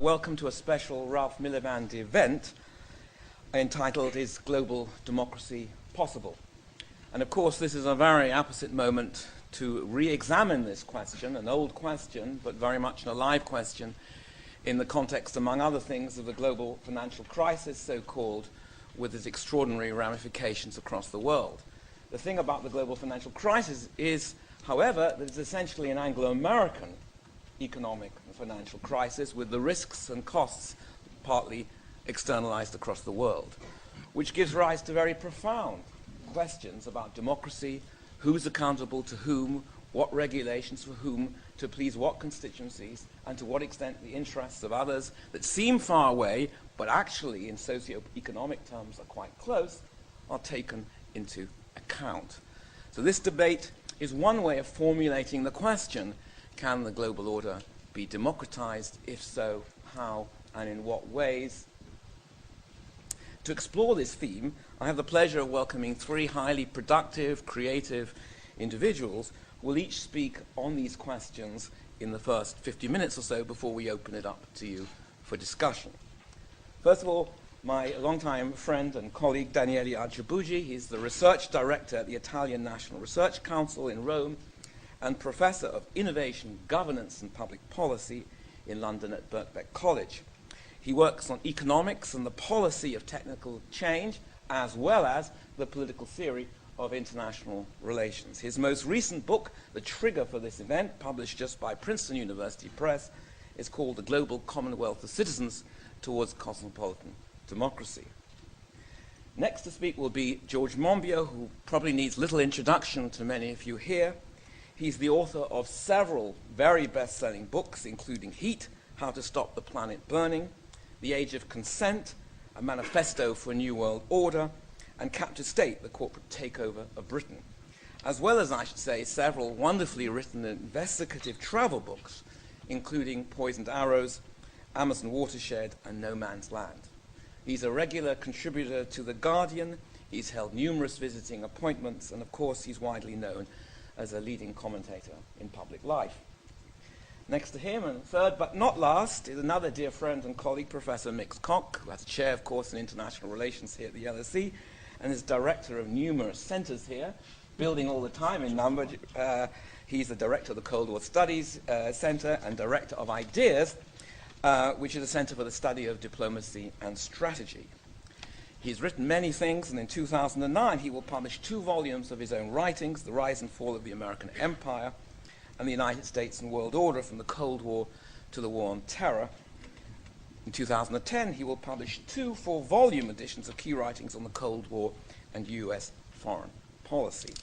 welcome to a special Ralph Miliband event entitled Is Global Democracy Possible? And of course this is a very apposite moment to re-examine this question, an old question, but very much an alive question, in the context, among other things, of the global financial crisis, so-called, with its extraordinary ramifications across the world. The thing about the global financial crisis is, however, that it's essentially an Anglo-American economic and financial crisis with the risks and costs partly externalized across the world, which gives rise to very profound questions about democracy, who's accountable to whom, what regulations for whom, to please what constituencies, and to what extent the interests of others that seem far away, but actually in socio-economic terms are quite close, are taken into account. So this debate is one way of formulating the question, can the global order be democratized? If so, how and in what ways? To explore this theme, I have the pleasure of welcoming three highly productive, creative individuals who will each speak on these questions in the first 50 minutes or so before we open it up to you for discussion. First of all, my longtime friend and colleague Daniele Archibugi. He's the research director at the Italian National Research Council in Rome and professor of innovation, governance and public policy in London at Birkbeck College. He works on economics and the policy of technical change, as well as the political theory of international relations. His most recent book, the trigger for this event, published just by Princeton University Press, is called The Global Commonwealth of Citizens Towards Cosmopolitan Democracy. Next to speak will be George Monbiot, who probably needs little introduction to many of you here. He's the author of several very best-selling books, including Heat, How to Stop the Planet Burning, The Age of Consent, A Manifesto for a New World Order, and Captured State, The Corporate Takeover of Britain, as well as, I should say, several wonderfully written investigative travel books, including Poisoned Arrows, Amazon Watershed, and No Man's Land. He's a regular contributor to The Guardian. He's held numerous visiting appointments, and of course he's widely known as a leading commentator in public life. Next to him, and third but not last, is another dear friend and colleague, Professor Mick Cock, who has a chair, of course, in international relations here at the LSE, and is director of numerous centers here, building all the time in number. He's the director of the Cold War Studies Center and director of IDEAS, which is a center for the study of diplomacy and strategy. He's written many things, and in 2009 he will publish 2 volumes of his own writings, The Rise and Fall of the American Empire and the United States and World Order from the Cold War to the War on Terror. In 2010 he will publish 2 4-volume editions of key writings on the Cold War and US foreign policy.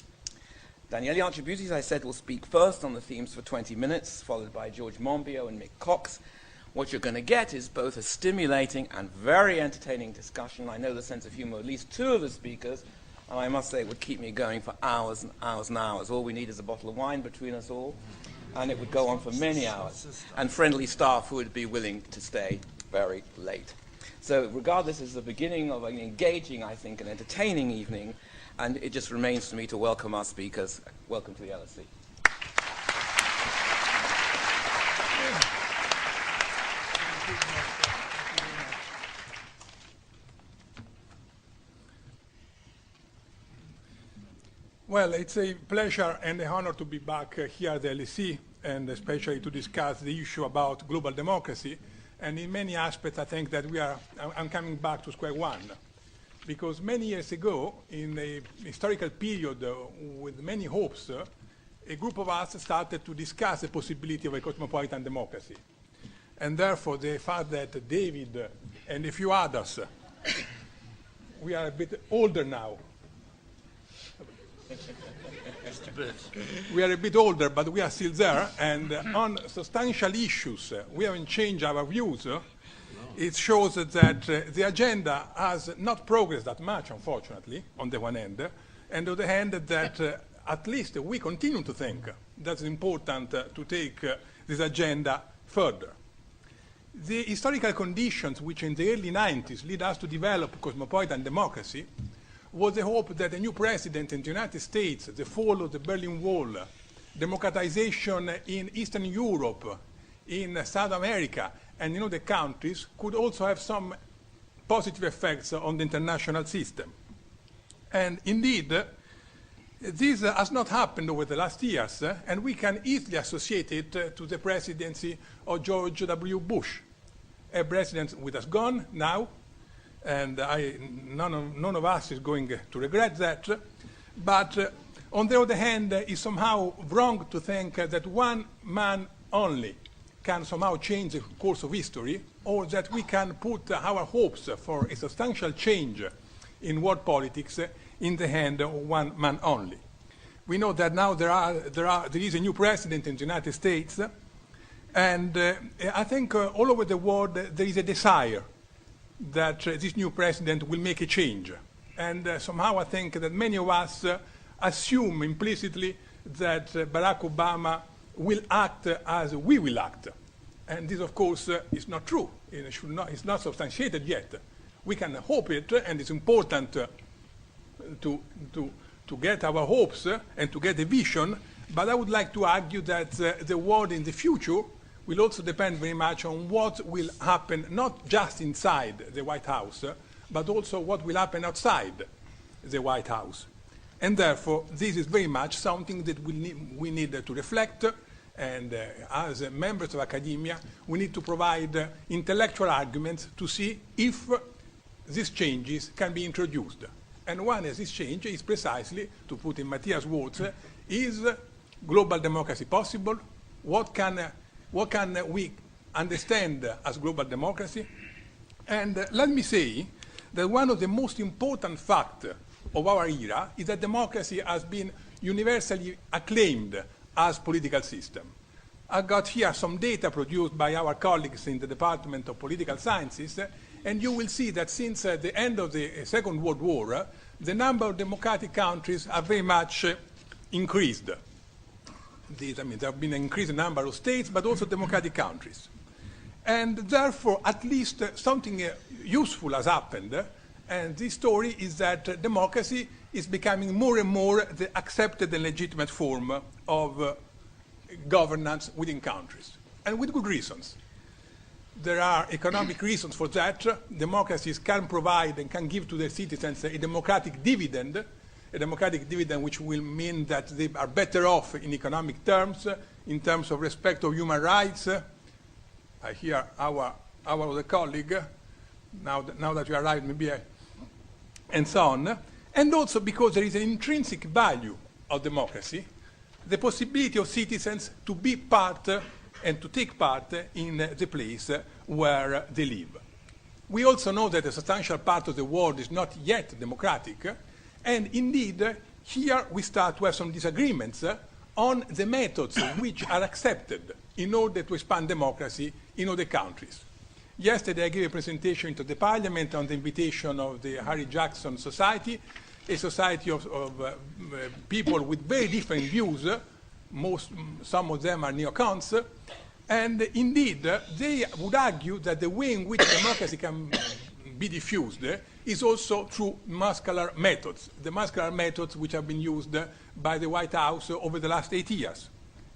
Daniele Archibugi, as I said, will speak first on the themes for 20 minutes, followed by George Monbiot and Mick Cox. What you're going to get is both a stimulating and very entertaining discussion. I know the sense of humor of at least 2 of the speakers, and I must say it would keep me going for hours and hours and hours. All we need is a bottle of wine between us all, and it would go on for many hours, and friendly staff who would be willing to stay very late. So regard this as the beginning of an engaging, I think, and entertaining evening, and it just remains for me to welcome our speakers. Welcome to the LSE. Well, it's a pleasure and an honor to be back here at the LSE, and especially to discuss the issue about global democracy. And in many aspects, I think that I'm coming back to square one. Because many years ago, in a historical period with many hopes, a group of us started to discuss the possibility of a cosmopolitan democracy. And therefore, the fact that David and a few others, we are a bit older now. We are a bit older, but we are still there, and on substantial issues, we haven't changed our views. It shows that the agenda has not progressed that much, unfortunately, on the one hand, and on the other hand, that at least we continue to think that it's important to take this agenda further. The historical conditions which in the early 90s lead us to develop cosmopolitan democracy was the hope that a new president in the United States, the fall of the Berlin Wall, democratization in Eastern Europe, in South America and in other countries could also have some positive effects on the international system. And indeed, this has not happened over the last years, and we can easily associate it to the presidency of George W. Bush, a president which has gone now, and none of us is going to regret that. But on the other hand, it's somehow wrong to think that one man only can somehow change the course of history, or that we can put our hopes for a substantial change in world politics in the hand of one man only. We know that now there is a new president in the United States, and I think all over the world there is a desire that this new president will make a change. And somehow I think that many of us assume implicitly that Barack Obama will act as we will act. And this, of course, is not true. It's not substantiated yet. We can hope it, and it's important to get our hopes and to get a vision, but I would like to argue that the world in the future will also depend very much on what will happen, not just inside the White House, but also what will happen outside the White House. And therefore, this is very much something that we need to reflect, and as members of academia, we need to provide intellectual arguments to see if these changes can be introduced. And one of these changes is precisely, to put in Mattia's words, is global democracy possible? What can we understand as global democracy? And let me say that one of the most important facts of our era is that democracy has been universally acclaimed as political system. I got here some data produced by our colleagues in the Department of Political Sciences, and you will see that since the end of the Second World War, the number of democratic countries have very much increased. There have been an increased number of states, but also democratic countries. And therefore, at least something useful has happened, and this story is that democracy is becoming more and more the accepted and legitimate form of governance within countries, and with good reasons. There are economic reasons for that. Democracies can provide and can give to their citizens a democratic dividend which will mean that they are better off in economic terms, in terms of respect of human rights. I hear our other colleague, now that you arrived, and so on. And also because there is an intrinsic value of democracy, the possibility of citizens to be part and to take part in the place where they live. We also know that a substantial part of the world is not yet democratic, and indeed, here we start to have some disagreements on the methods which are accepted in order to expand democracy in other countries. Yesterday I gave a presentation to the Parliament on the invitation of the Harry Jackson Society, a society of people with very different views. Some of them are neocons, and indeed they would argue that the way in which democracy can be diffused is also through muscular methods, the muscular methods which have been used by the White House over the last 8 years,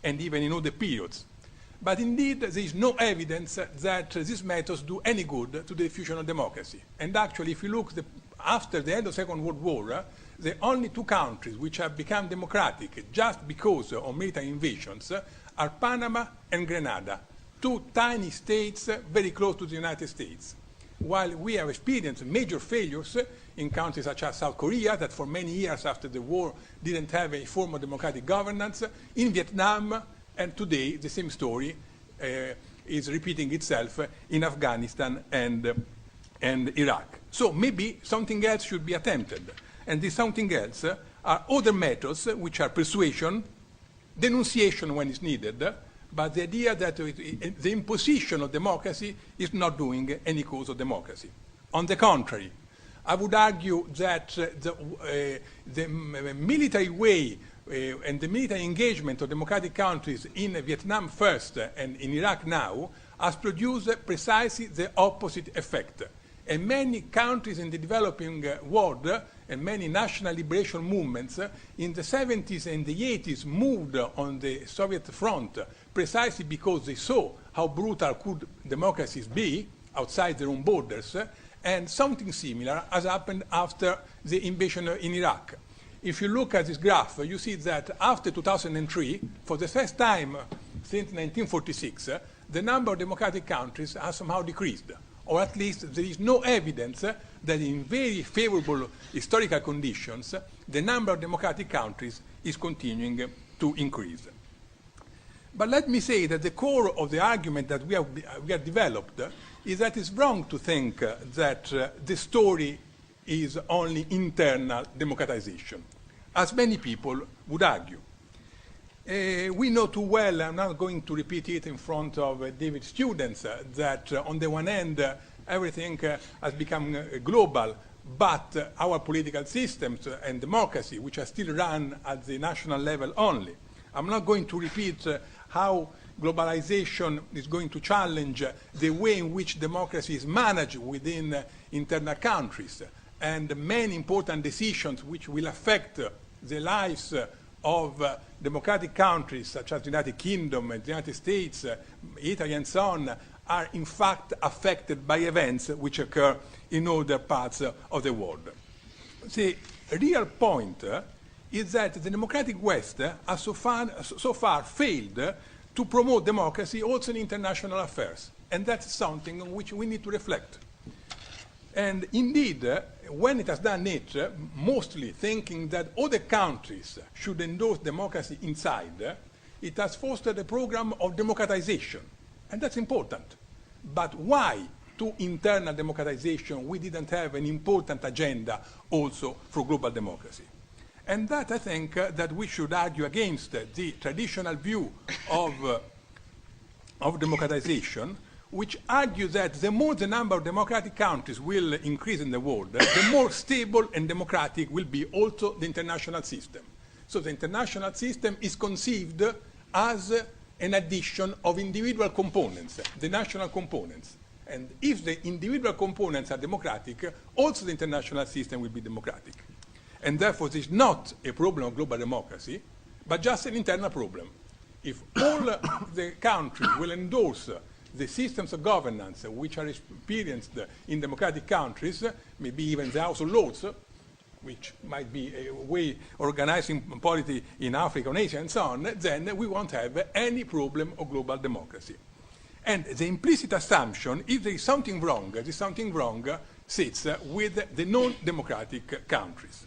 and even in other periods. But indeed, there is no evidence that these methods do any good to the diffusion of democracy. And actually, if you look after the end of the Second World War, the only 2 countries which have become democratic just because of military invasions are Panama and Grenada, 2 tiny states very close to the United States. While we have experienced major failures in countries such as South Korea, that for many years after the war didn't have a form of democratic governance, in Vietnam, and today the same story is repeating itself in Afghanistan and Iraq. So maybe something else should be attempted. And this something else are other methods which are persuasion, denunciation when it's needed, but the idea that the imposition of democracy is not doing any cause of democracy. On the contrary, I would argue that the military way and the military engagement of democratic countries in Vietnam first and in Iraq now has produced precisely the opposite effect. And many countries in the developing world and many national liberation movements in the 70s and the 80s moved on the Soviet front precisely because they saw how brutal could democracies be outside their own borders, and something similar has happened after the invasion in Iraq. If you look at this graph, you see that after 2003, for the first time since 1946, the number of democratic countries has somehow decreased, or at least there is no evidence that in very favorable historical conditions, the number of democratic countries is continuing to increase. But let me say that the core of the argument that we have developed is that it's wrong to think that the story is only internal democratization, as many people would argue. We know too well, I'm not going to repeat it in front of David's students, that on the one hand, everything has become global, but our political systems and democracy, which are still run at the national level only. I'm not going to repeat how globalization is going to challenge the way in which democracy is managed within internal countries, and many important decisions which will affect the lives of democratic countries such as the United Kingdom and the United States, Italy and so on, are in fact affected by events which occur in other parts of the world. The real point is that the democratic West has so far failed to promote democracy also in international affairs, and that's something on which we need to reflect. And indeed, when it has done it, mostly thinking that other countries should endorse democracy inside, it has fostered a program of democratization, and that's important. But why to internal democratization we didn't have an important agenda also for global democracy? And that I think that we should argue against the traditional view of democratization, which argues that the more the number of democratic countries will increase in the world, the more stable and democratic will be also the international system. So the international system is conceived as an addition of individual components, the national components. And if the individual components are democratic, also the international system will be democratic. And therefore, this is not a problem of global democracy, but just an internal problem. If all the countries will endorse the systems of governance which are experienced in democratic countries, maybe even the House of Lords, which might be a way of organizing polity in Africa or Asia and so on, then we won't have any problem of global democracy. And the implicit assumption, if there is something wrong, this something wrong sits with the non-democratic countries.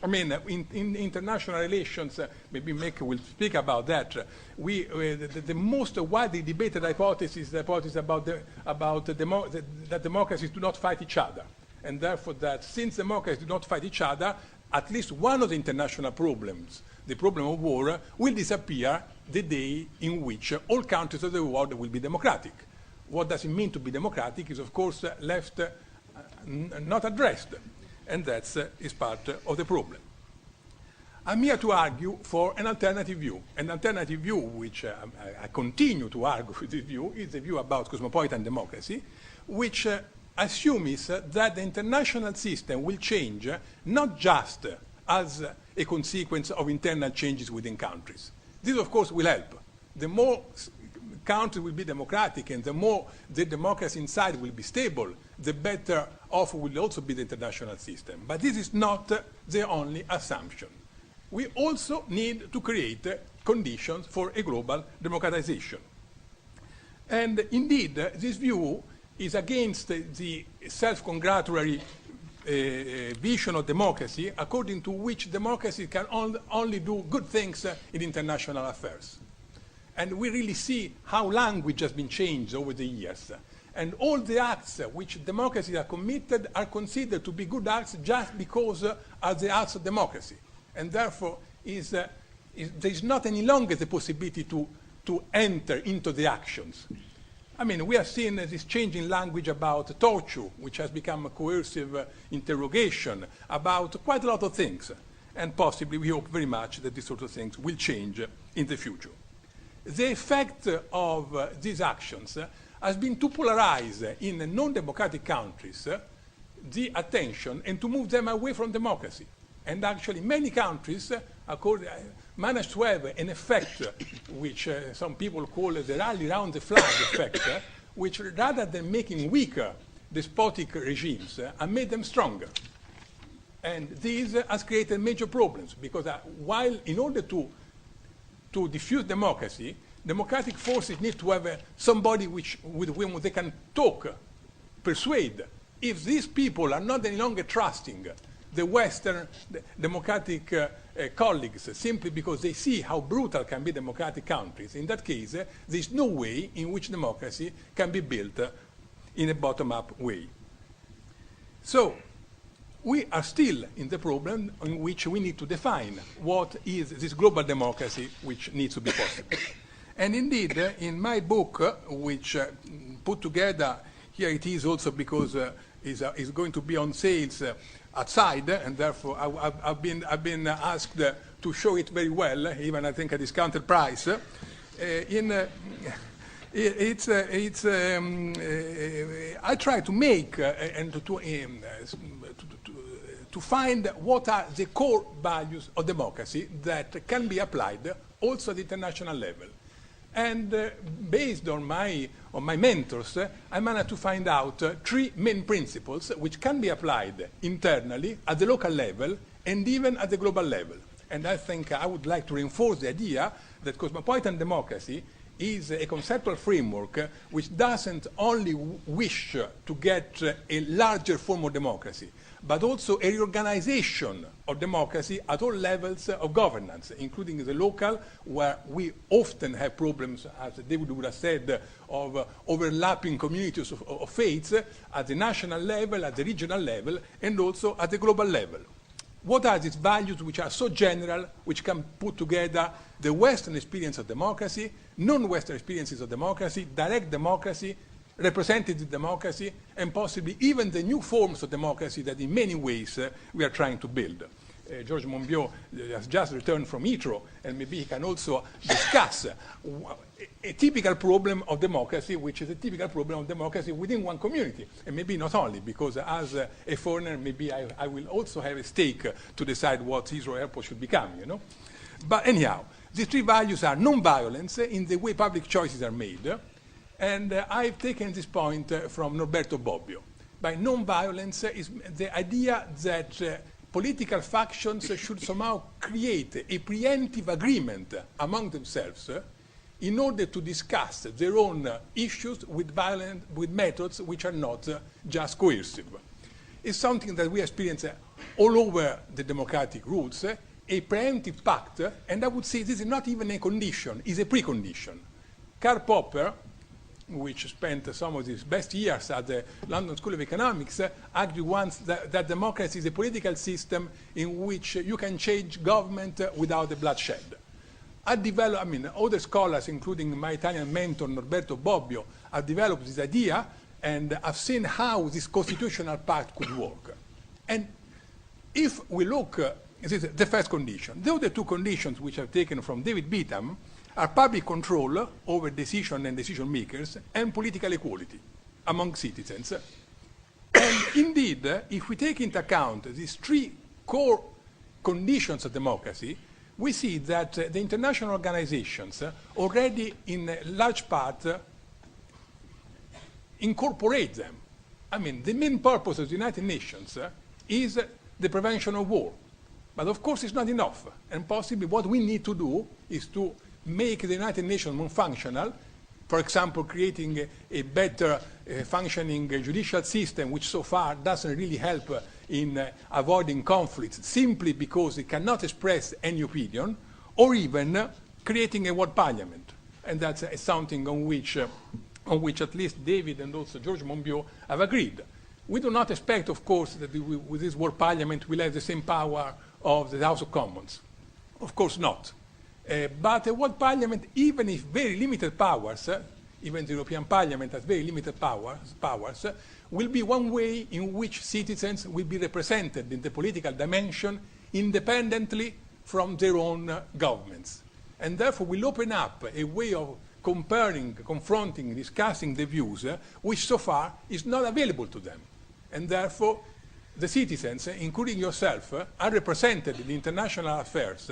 I mean, in international relations, maybe Mick will speak about that. The most widely debated hypothesis is the hypothesis that democracies do not fight each other. And therefore, that since democracies do not fight each other, at least one of the international problems, the problem of war, will disappear the day in which all countries of the world will be democratic. What does it mean to be democratic is, of course, left not addressed. And that is part of the problem. I'm here to argue for an alternative view. An alternative view, which I continue to argue with this view, is the view about cosmopolitan democracy, which assumes that the international system will change not just as a consequence of internal changes within countries. This, of course, will help. The more countries will be democratic and the more the democracy inside will be stable, the better off will also be the international system. But this is not the only assumption. We also need to create conditions for a global democratization. And indeed, this view is against the self-congratulatory vision of democracy, according to which democracy can only do good things in international affairs. And we really see how language has been changed over the years. And all the acts which democracies are committed are considered to be good acts just because are the acts of democracy. And therefore, there is not any longer the possibility to enter into the actions. I mean, we have seen this change in language about torture, which has become a coercive interrogation, about quite a lot of things. And possibly, we hope very much that these sort of things will change in the future. The effect of these actions has been to polarize in non-democratic countries the attention and to move them away from democracy. And actually many countries managed to have an effect which some people call the rally round the flag effect, which rather than making weaker despotic regimes, made them stronger. And this has created major problems because while in order to diffuse democracy, democratic forces need to have somebody with whom they can talk, persuade. If these people are not any longer trusting the Western democratic colleagues simply because they see how brutal can be democratic countries, in that case, there's no way in which democracy can be built in a bottom-up way. So we are still in the problem in which we need to define what is this global democracy which needs to be possible. And indeed, in my book, which put together, here it is also because is going to be on sales outside, and therefore I've been asked to show it very well, even I think at discounted price. I try to make and to find what are the core values of democracy that can be applied also at the international level. And based on my mentors, I managed to find out three main principles which can be applied internally, at the local level, and even at the global level. And I think I would like to reinforce the idea that cosmopolitan democracy is a conceptual framework which doesn't only wish to get a larger form of democracy, but also a reorganization of democracy at all levels of governance, including the local, where we often have problems, as David would have said, of overlapping communities of faiths, at the national level, at the regional level, and also at the global level. What are these values which are so general, which can put together the Western experience of democracy, non-Western experiences of democracy, direct democracy, representative democracy, and possibly even the new forms of democracy that in many ways we are trying to build. George Monbiot has just returned from Heathrow, and maybe he can also discuss a typical problem of democracy, which is a typical problem of democracy within one community, and maybe not only, because as a foreigner, maybe I will also have a stake to decide what Heathrow Airport should become, you know. But anyhow, these three values are non-violence in the way public choices are made, and I've taken this point from Norberto Bobbio. By non-violence is the idea that political factions should somehow create a preemptive agreement among themselves in order to discuss their own issues with methods which are not just coercive. It's something that we experience all over the democratic roots, a preemptive pact, and I would say this is not even a condition, it's a precondition. Karl Popper, which spent some of his best years at the London School of Economics, argued once that democracy is a political system in which you can change government without the bloodshed. Other scholars, including my Italian mentor Norberto Bobbio, have developed this idea and have seen how this constitutional pact could work. And if we look, this is the first condition. The other two conditions which I've taken from David Beetham are public control over decision and decision makers and political equality among citizens. And indeed, if we take into account these three core conditions of democracy, we see that the international organizations already in large part incorporate them. I mean, the main purpose of the United Nations is the prevention of war. But of course it's not enough. And possibly what we need to do is to make the United Nations more functional, for example, creating a better functioning judicial system, which so far doesn't really help in avoiding conflicts simply because it cannot express any opinion, or even creating a world parliament. And that's something on which at least David and also George Monbiot have agreed. We do not expect, of course, that with this world parliament we'll have the same power of the House of Commons. Of course not. But a world parliament, even if very limited powers, even the European Parliament has very limited powers, will be one way in which citizens will be represented in the political dimension independently from their own governments. And therefore will open up a way of comparing, confronting, discussing the views, which so far is not available to them. And therefore the citizens, including yourself, are represented in international affairs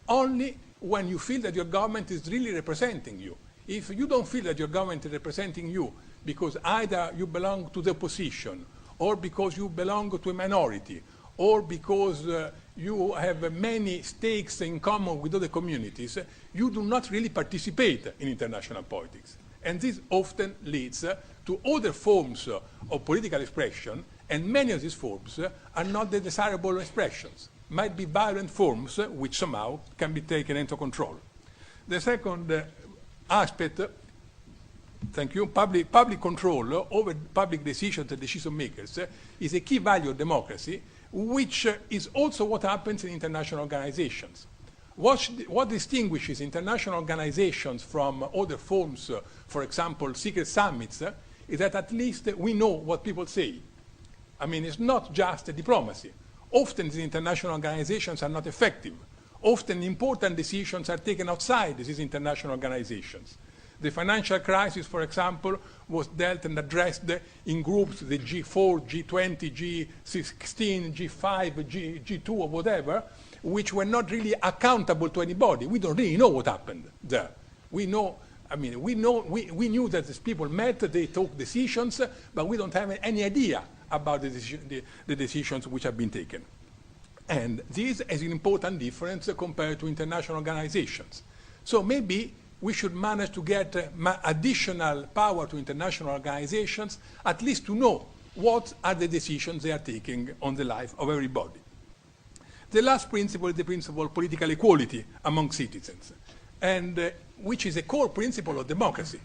only when you feel that your government is really representing you. If you don't feel that your government is representing you because either you belong to the opposition, or because you belong to a minority, or because you have many stakes in common with other communities, you do not really participate in international politics. And this often leads to other forms of political expression, and many of these forms are not the desirable expressions, might be violent forms which somehow can be taken into control. The second aspect, thank you, public control over public decisions and decision makers is a key value of democracy, which is also what happens in international organizations. What distinguishes international organizations from other forms, for example, secret summits, is that at least we know what people say. I mean, it's not just a diplomacy. Often the international organizations are not effective. Often important decisions are taken outside these international organizations. The financial crisis, for example, was dealt and addressed in groups, the G4, G20, G16, G5, G2, or whatever, which were not really accountable to anybody. We don't really know what happened there. We knew that these people met, they took decisions, but we don't have any idea about the decisions which have been taken. And this is an important difference compared to international organizations. So maybe we should manage to get additional power to international organizations, at least to know what are the decisions they are taking on the life of everybody. The last principle is the principle of political equality among citizens, and which is a core principle of democracy.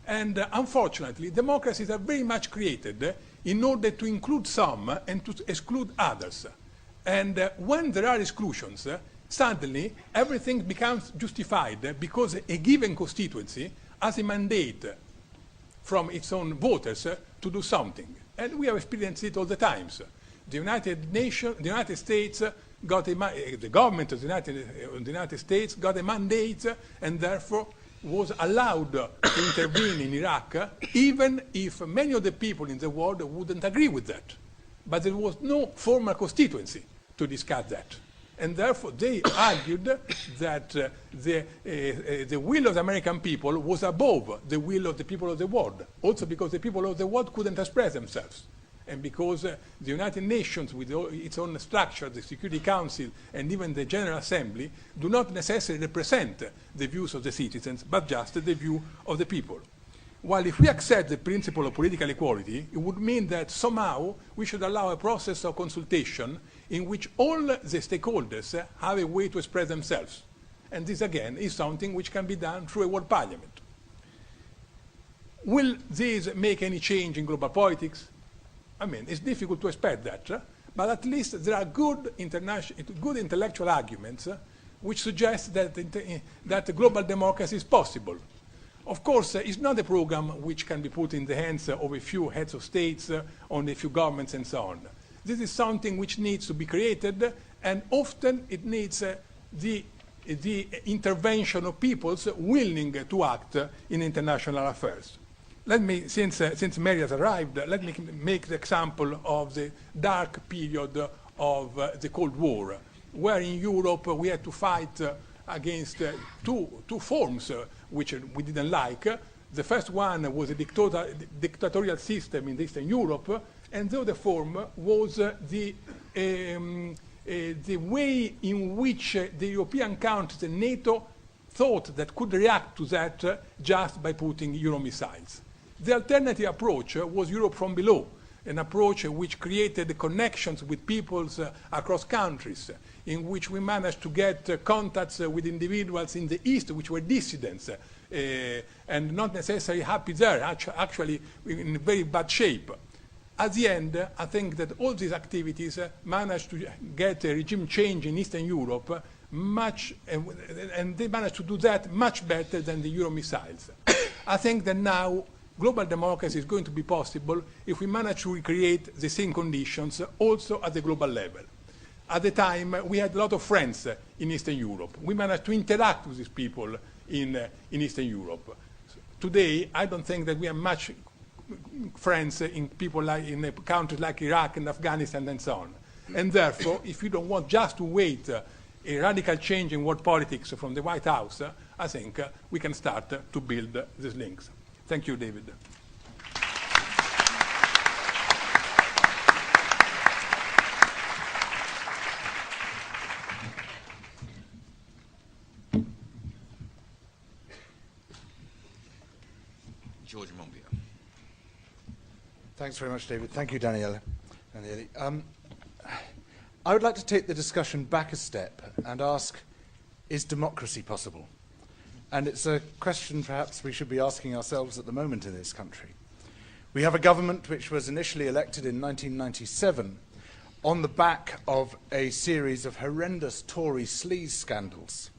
And unfortunately, democracies are very much created in order to include some and to exclude others. And when there are exclusions, suddenly everything becomes justified because a given constituency has a mandate from its own voters to do something. And we have experienced it all the time. The United States got the government of the United States got a mandate and therefore was allowed to intervene in Iraq, even if many of the people in the world wouldn't agree with that. But there was no formal constituency to discuss that. And therefore they argued that the will of the American people was above the will of the people of the world, also because the people of the world couldn't express themselves. And because the United Nations, with its own structure, the Security Council, and even the General Assembly, do not necessarily represent the views of the citizens, but just the view of the people. While if we accept the principle of political equality, it would mean that somehow we should allow a process of consultation in which all the stakeholders have a way to express themselves. And this, again, is something which can be done through a world parliament. Will this make any change in global politics? I mean, it's difficult to expect that, but at least there are good intellectual arguments which suggest that global democracy is possible. Of course, it's not a program which can be put in the hands of a few heads of states, on a few governments, and so on. This is something which needs to be created, and often it needs the intervention of peoples willing to act in international affairs. Let me, since Mary has arrived, let me make the example of the dark period of the Cold War, where in Europe we had to fight against two forms which we didn't like. The first one was a dictatorial system in Eastern Europe, and the other form was the way in which the European countries and NATO thought that could react to that just by putting Euro missiles. The alternative approach was Europe from below, an approach which created connections with peoples across countries, in which we managed to get contacts with individuals in the East which were dissidents and not necessarily happy there, actually in very bad shape. At the end, I think that all these activities managed to get a regime change in Eastern Europe and they managed to do that much better than the Euro missiles. I think that now global democracy is going to be possible if we manage to recreate the same conditions also at the global level. At the time, we had a lot of friends in Eastern Europe. We managed to interact with these people in Eastern Europe. Today, I don't think that we are much friends in people like in countries like Iraq and Afghanistan and so on. And therefore, if you don't want just to wait a radical change in world politics from the White House, I think we can start to build these links. Thank you, David. Monbiot. Thanks very much, David. Thank you, Daniele. I would like to take the discussion back a step and ask, is democracy possible? And it's a question perhaps we should be asking ourselves at the moment in this country. We have a government which was initially elected in 1997 on the back of a series of horrendous Tory sleaze scandals.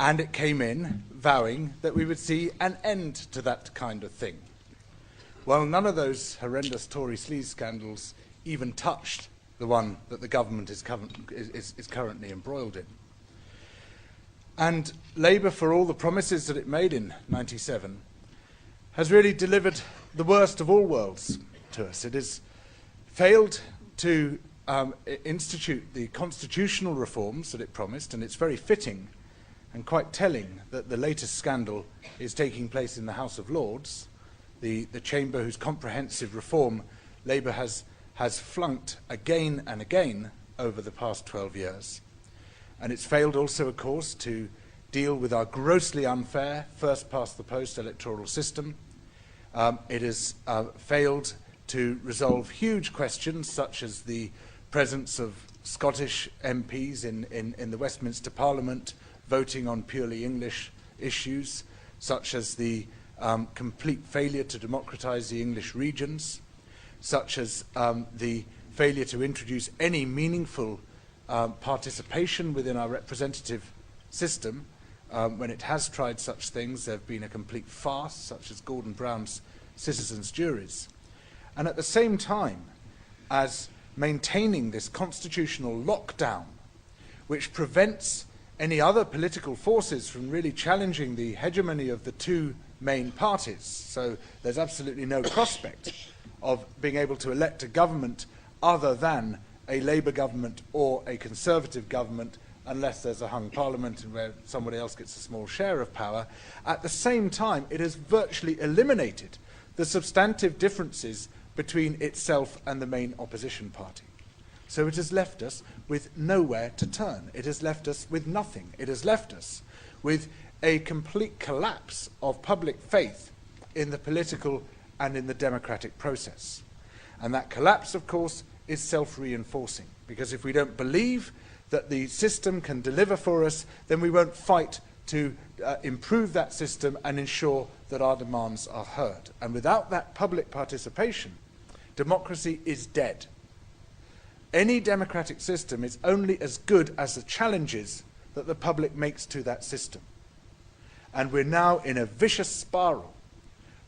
And it came in vowing that we would see an end to that kind of thing. Well, none of those horrendous Tory sleaze scandals even touched the one that the government is currently embroiled in. And Labour, for all the promises that it made in '97, has really delivered the worst of all worlds to us. It has failed to institute the constitutional reforms that it promised, and it's very fitting and quite telling that the latest scandal is taking place in the House of Lords, the chamber whose comprehensive reform Labour has flunked again and again over the past 12 years. And it's failed also, of course, to deal with our grossly unfair first-past-the-post electoral system. It has failed to resolve huge questions such as the presence of Scottish MPs in the Westminster Parliament voting on purely English issues, such as the complete failure to democratise the English regions, such as the failure to introduce any meaningful participation within our representative system. When it has tried such things, there have been a complete farce, such as Gordon Brown's citizens' juries. And at the same time as maintaining this constitutional lockdown, which prevents any other political forces from really challenging the hegemony of the two main parties. So there's absolutely no prospect of being able to elect a government other than a Labour government or a Conservative government, unless there's a hung parliament and where somebody else gets a small share of power. At the same time, it has virtually eliminated the substantive differences between itself and the main opposition party. So it has left us with nowhere to turn. It has left us with nothing. It has left us with a complete collapse of public faith in the political and in the democratic process. And that collapse, of course, is self-reinforcing, because if we don't believe that the system can deliver for us, then we won't fight to improve that system and ensure that our demands are heard. And without that public participation, democracy is dead. Any democratic system is only as good as the challenges that the public makes to that system. And we're now in a vicious spiral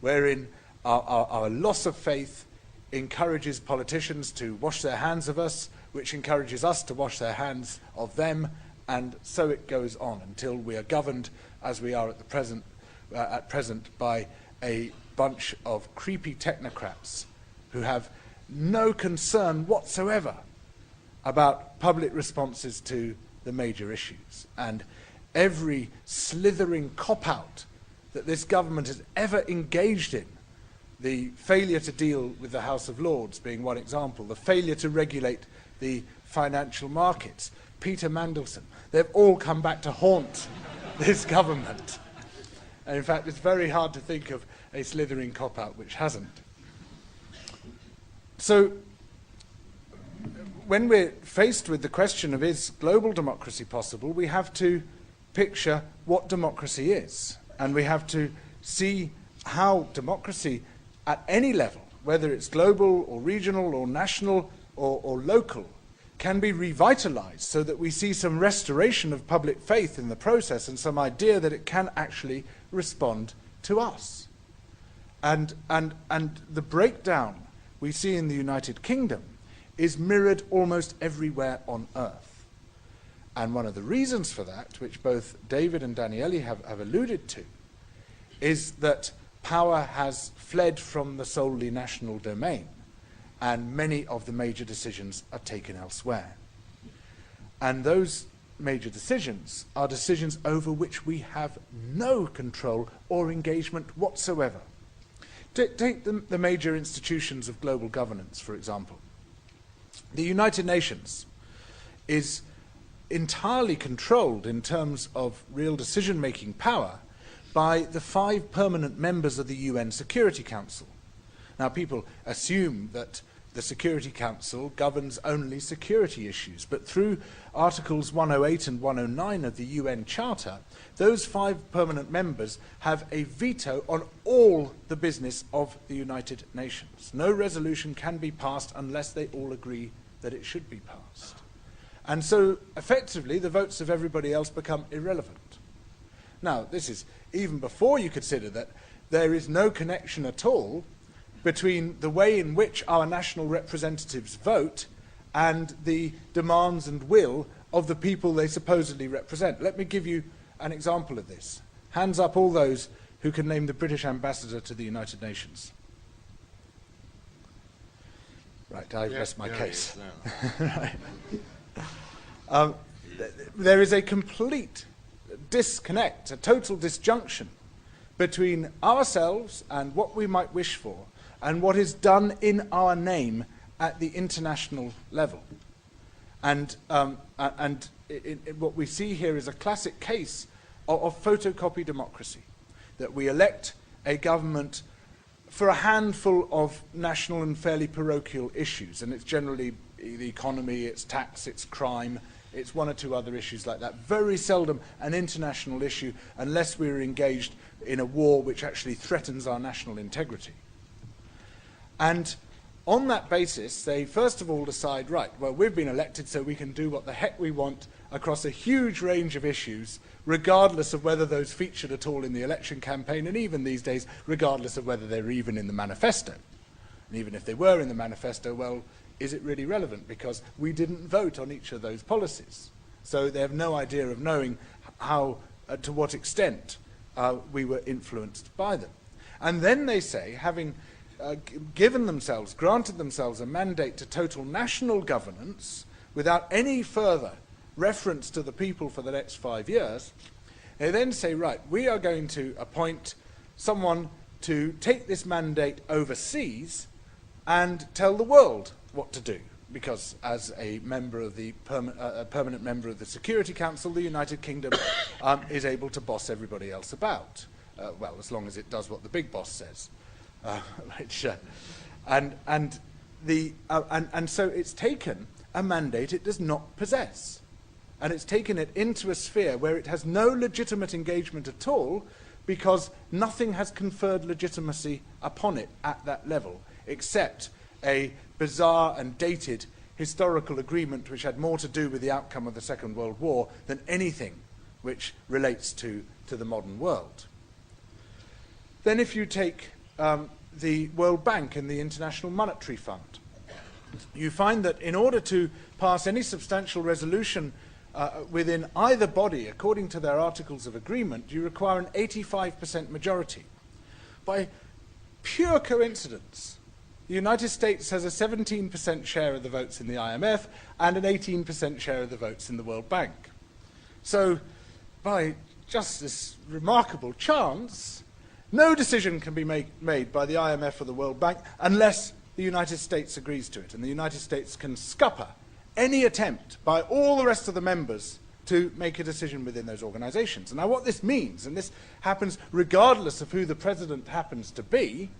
wherein our loss of faith encourages politicians to wash their hands of us, which encourages us to wash their hands of them, and so it goes on until we are governed, as we are at present, by a bunch of creepy technocrats who have no concern whatsoever about public responses to the major issues. And every slithering cop-out that this government has ever engaged in, the failure to deal with the House of Lords being one example, the failure to regulate the financial markets, Peter Mandelson, they've all come back to haunt this government. And in fact, it's very hard to think of a slithering cop-out which hasn't. So, when we're faced with the question of is global democracy possible, we have to picture what democracy is. And we have to see how democracy at any level, whether it's global or regional or national or local, can be revitalized so that we see some restoration of public faith in the process and some idea that it can actually respond to us. And the breakdown we see in the United Kingdom is mirrored almost everywhere on earth. And one of the reasons for that, which both David and Daniele have alluded to, is that power has fled from the solely national domain, and many of the major decisions are taken elsewhere. And those major decisions are decisions over which we have no control or engagement whatsoever. Take the major institutions of global governance, for example. The United Nations is entirely controlled in terms of real decision-making power by the 5 permanent members of the UN Security Council. Now, people assume that the Security Council governs only security issues, but through Articles 108 and 109 of the UN Charter, those 5 permanent members have a veto on all the business of the United Nations. No resolution can be passed unless they all agree that it should be passed. And so, effectively, the votes of everybody else become irrelevant. Now, this is even before you consider that there is no connection at all between the way in which our national representatives vote and the demands and will of the people they supposedly represent. Let me give you an example of this. Hands up all those who can name the British ambassador to the United Nations. Right, I rest my case. Right. There is a complete disconnect, a total disjunction between ourselves and what we might wish for and what is done in our name at the international level. And what we see here is a classic case of photocopy democracy, that we elect a government for a handful of national and fairly parochial issues, and it's generally the economy, it's tax, it's crime, it's one or two other issues like that. Very seldom an international issue unless we're engaged in a war which actually threatens our national integrity. And on that basis, they first of all decide, right, well, we've been elected so we can do what the heck we want across a huge range of issues, regardless of whether those featured at all in the election campaign, and even these days, regardless of whether they're even in the manifesto. And even if they were in the manifesto, well, is it really relevant? Because we didn't vote on each of those policies. So they have no idea of knowing how, to what extent we were influenced by them. And then they say, having granted themselves a mandate to total national governance without any further reference to the people for the next 5 years, they then say, right, we are going to appoint someone to take this mandate overseas and tell the world what to do, because as a member of the permanent member of the Security Council, the United Kingdom is able to boss everybody else about. Well, as long as it does what the big boss says. And so it's taken a mandate it does not possess, and it's taken it into a sphere where it has no legitimate engagement at all, because nothing has conferred legitimacy upon it at that level, except a bizarre and dated historical agreement which had more to do with the outcome of the Second World War than anything which relates to the modern world. Then if you take the World Bank and the International Monetary Fund, you find that in order to pass any substantial resolution within either body, according to their Articles of Agreement, you require an 85% majority. By pure coincidence, the United States has a 17% share of the votes in the IMF and an 18% share of the votes in the World Bank. So, by just this remarkable chance, no decision can be made by the IMF or the World Bank unless the United States agrees to it, and the United States can scupper any attempt by all the rest of the members to make a decision within those organizations. And now what this means, and this happens regardless of who the president happens to be,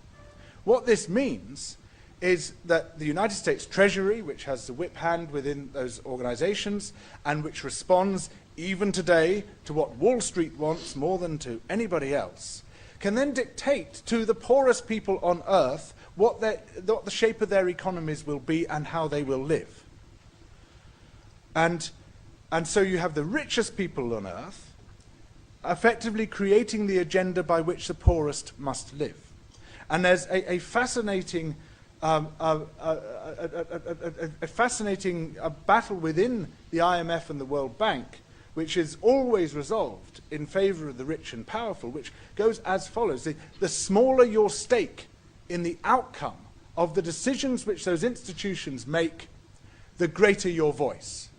what this means is that the United States Treasury, which has the whip hand within those organizations and which responds even today to what Wall Street wants more than to anybody else, can then dictate to the poorest people on earth what the shape of their economies will be and how they will live. And so you have the richest people on earth effectively creating the agenda by which the poorest must live. And there's a fascinating battle within the IMF and the World Bank which is always resolved in favour of the rich and powerful, which goes as follows. The smaller your stake in the outcome of the decisions which those institutions make, the greater your voice.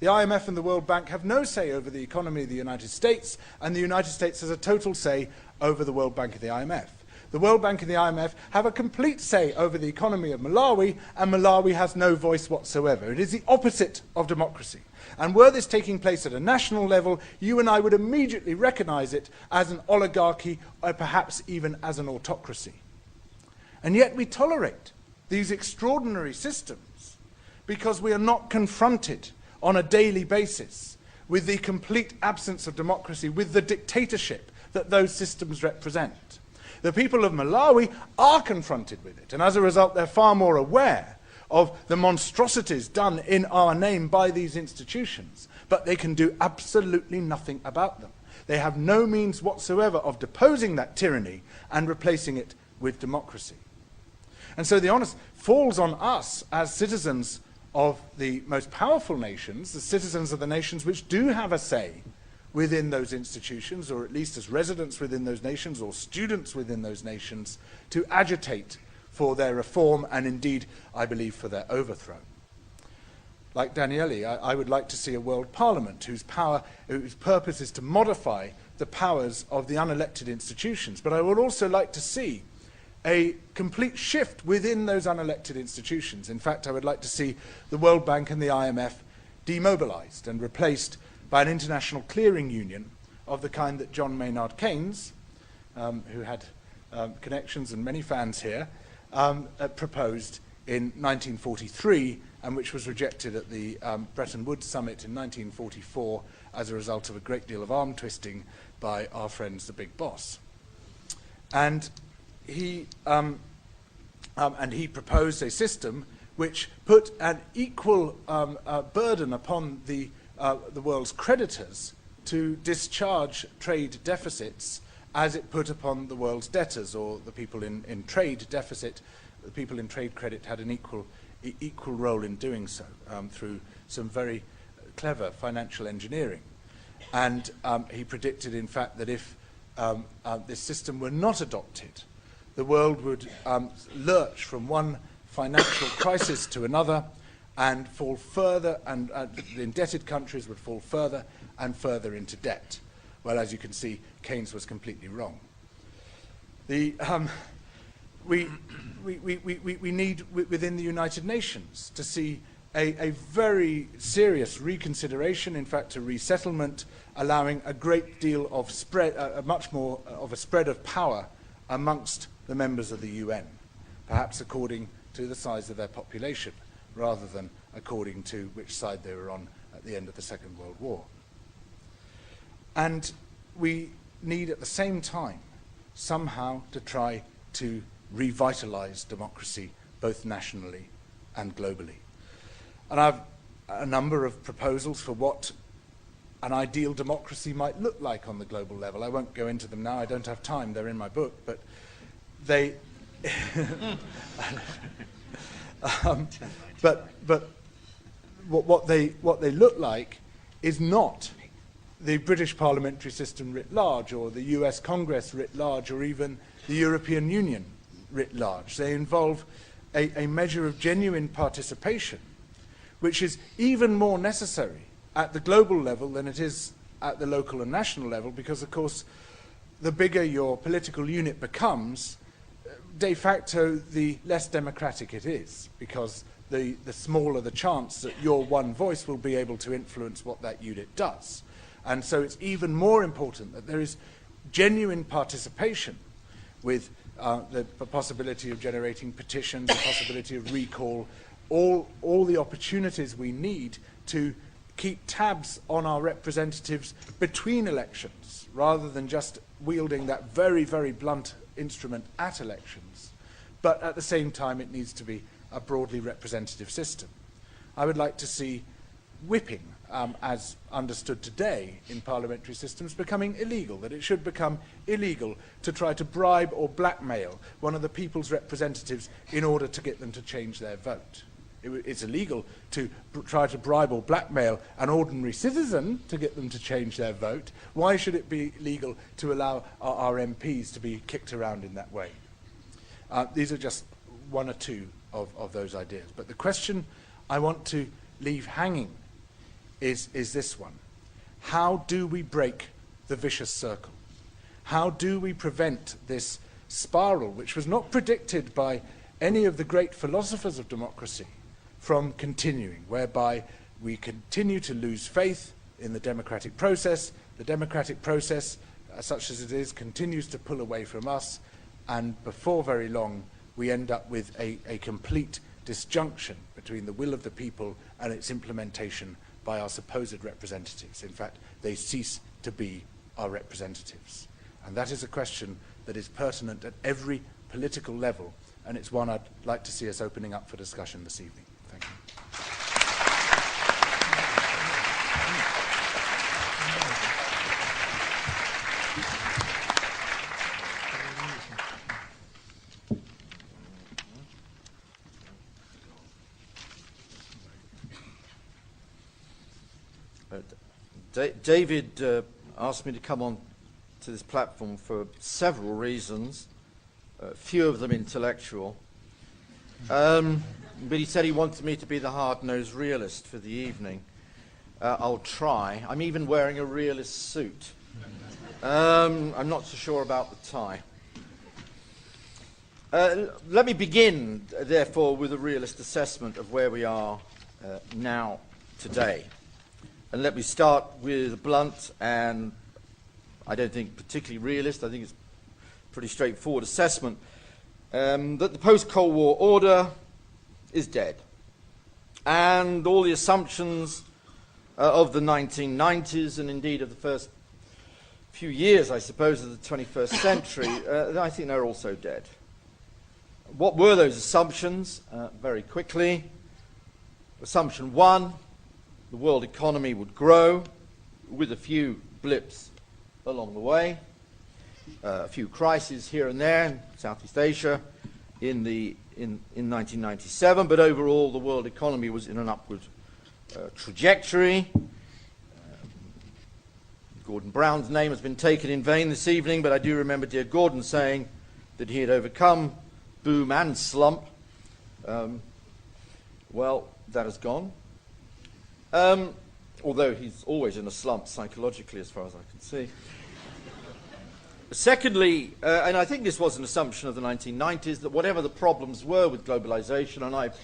The IMF and the World Bank have no say over the economy of the United States, and the United States has a total say over the World Bank and the IMF. The World Bank and the IMF have a complete say over the economy of Malawi, and Malawi has no voice whatsoever. It is the opposite of democracy. And were this taking place at a national level, you and I would immediately recognize it as an oligarchy, or perhaps even as an autocracy. And yet we tolerate these extraordinary systems because we are not confronted on a daily basis with the complete absence of democracy, with the dictatorship that those systems represent. The people of Malawi are confronted with it, and as a result they're far more aware of the monstrosities done in our name by these institutions, but they can do absolutely nothing about them. They have no means whatsoever of deposing that tyranny and replacing it with democracy. And so the onus falls on us as citizens of the most powerful nations, the citizens of the nations which do have a say within those institutions, or at least as residents within those nations or students within those nations, to agitate for their reform and indeed, I believe, for their overthrow. Like Daniele, I would like to see a world parliament whose purpose is to modify the powers of the unelected institutions, but I would also like to see a complete shift within those unelected institutions. In fact, I would like to see the World Bank and the IMF demobilized and replaced by an international clearing union of the kind that John Maynard Keynes, who had connections and many fans here, proposed in 1943, and which was rejected at the Bretton Woods summit in 1944 as a result of a great deal of arm twisting by our friends, the big boss. And he proposed a system which put an equal burden upon the world's creditors to discharge trade deficits as it put upon the world's debtors, or the people in trade deficit. The people in trade credit had an equal role in doing so through some very clever financial engineering. And he predicted, in fact, that if this system were not adopted, the world would lurch from one financial crisis to another and fall further, and the indebted countries would fall further and further into debt. Well, as you can see, Keynes was completely wrong. We need, within the United Nations, to see a very serious reconsideration, in fact, a resettlement, allowing a great deal of spread, much more of a spread of power amongst the members of the UN, perhaps according to the size of their population, rather than according to which side they were on at the end of the Second World War. And we need, at the same time, somehow to try to revitalize democracy, both nationally and globally. And I have a number of proposals for what an ideal democracy might look like on the global level. I won't go into them now, I don't have time, they're in my book, but they but what they look like is not the British parliamentary system writ large, or the US Congress writ large, or even the European Union writ large. They involve a measure of genuine participation, which is even more necessary at the global level than it is at the local and national level, because, of course, the bigger your political unit becomes, de facto, the less democratic it is, because the smaller the chance that your one voice will be able to influence what that unit does. And so it's even more important that there is genuine participation, with the possibility of generating petitions, the possibility of recall, all the opportunities we need to keep tabs on our representatives between elections, rather than just wielding that very, very blunt instrument at elections. But at the same time, it needs to be a broadly representative system. I would like to see whipping, as understood today in parliamentary systems, becoming illegal, that it should become illegal to try to bribe or blackmail one of the people's representatives in order to get them to change their vote. it's illegal to try to bribe or blackmail an ordinary citizen to get them to change their vote. Why should it be legal to allow our MPs to be kicked around in that way? These are just one or two of those ideas. But the question I want to leave hanging is this one. How do we break the vicious circle? How do we prevent this spiral, which was not predicted by any of the great philosophers of democracy, from continuing, whereby we continue to lose faith in the democratic process such as it is, continues to pull away from us, and before very long, we end up with a complete disjunction between the will of the people and its implementation by our supposed representatives. In fact, they cease to be our representatives. And that is a question that is pertinent at every political level, and it's one I'd like to see us opening up for discussion this evening. Thank you. David asked me to come on to this platform for several reasons, few of them intellectual. But he said he wanted me to be the hard-nosed realist for the evening. I'll try. I'm even wearing a realist suit. I'm not so sure about the tie. Let me begin, therefore, with a realist assessment of where we are now, today. And let me start with a blunt and, I don't think, particularly realist, I think it's a pretty straightforward assessment, that the post-Cold War order is dead. And all the assumptions of the 1990s, and indeed of the first few years, I suppose, of the 21st century, I think they're also dead. What were those assumptions? Very quickly. Assumption one, the world economy would grow with a few blips along the way, a few crises here and there in Southeast Asia in 1997, but overall the world economy was in an upward trajectory. Gordon Brown's name has been taken in vain this evening, but I do remember dear Gordon saying that he had overcome boom and slump. Well, that has gone. Although he's always in a slump psychologically, as far as I can see. Secondly, and I think this was an assumption of the 1990s, that whatever the problems were with globalization, and I've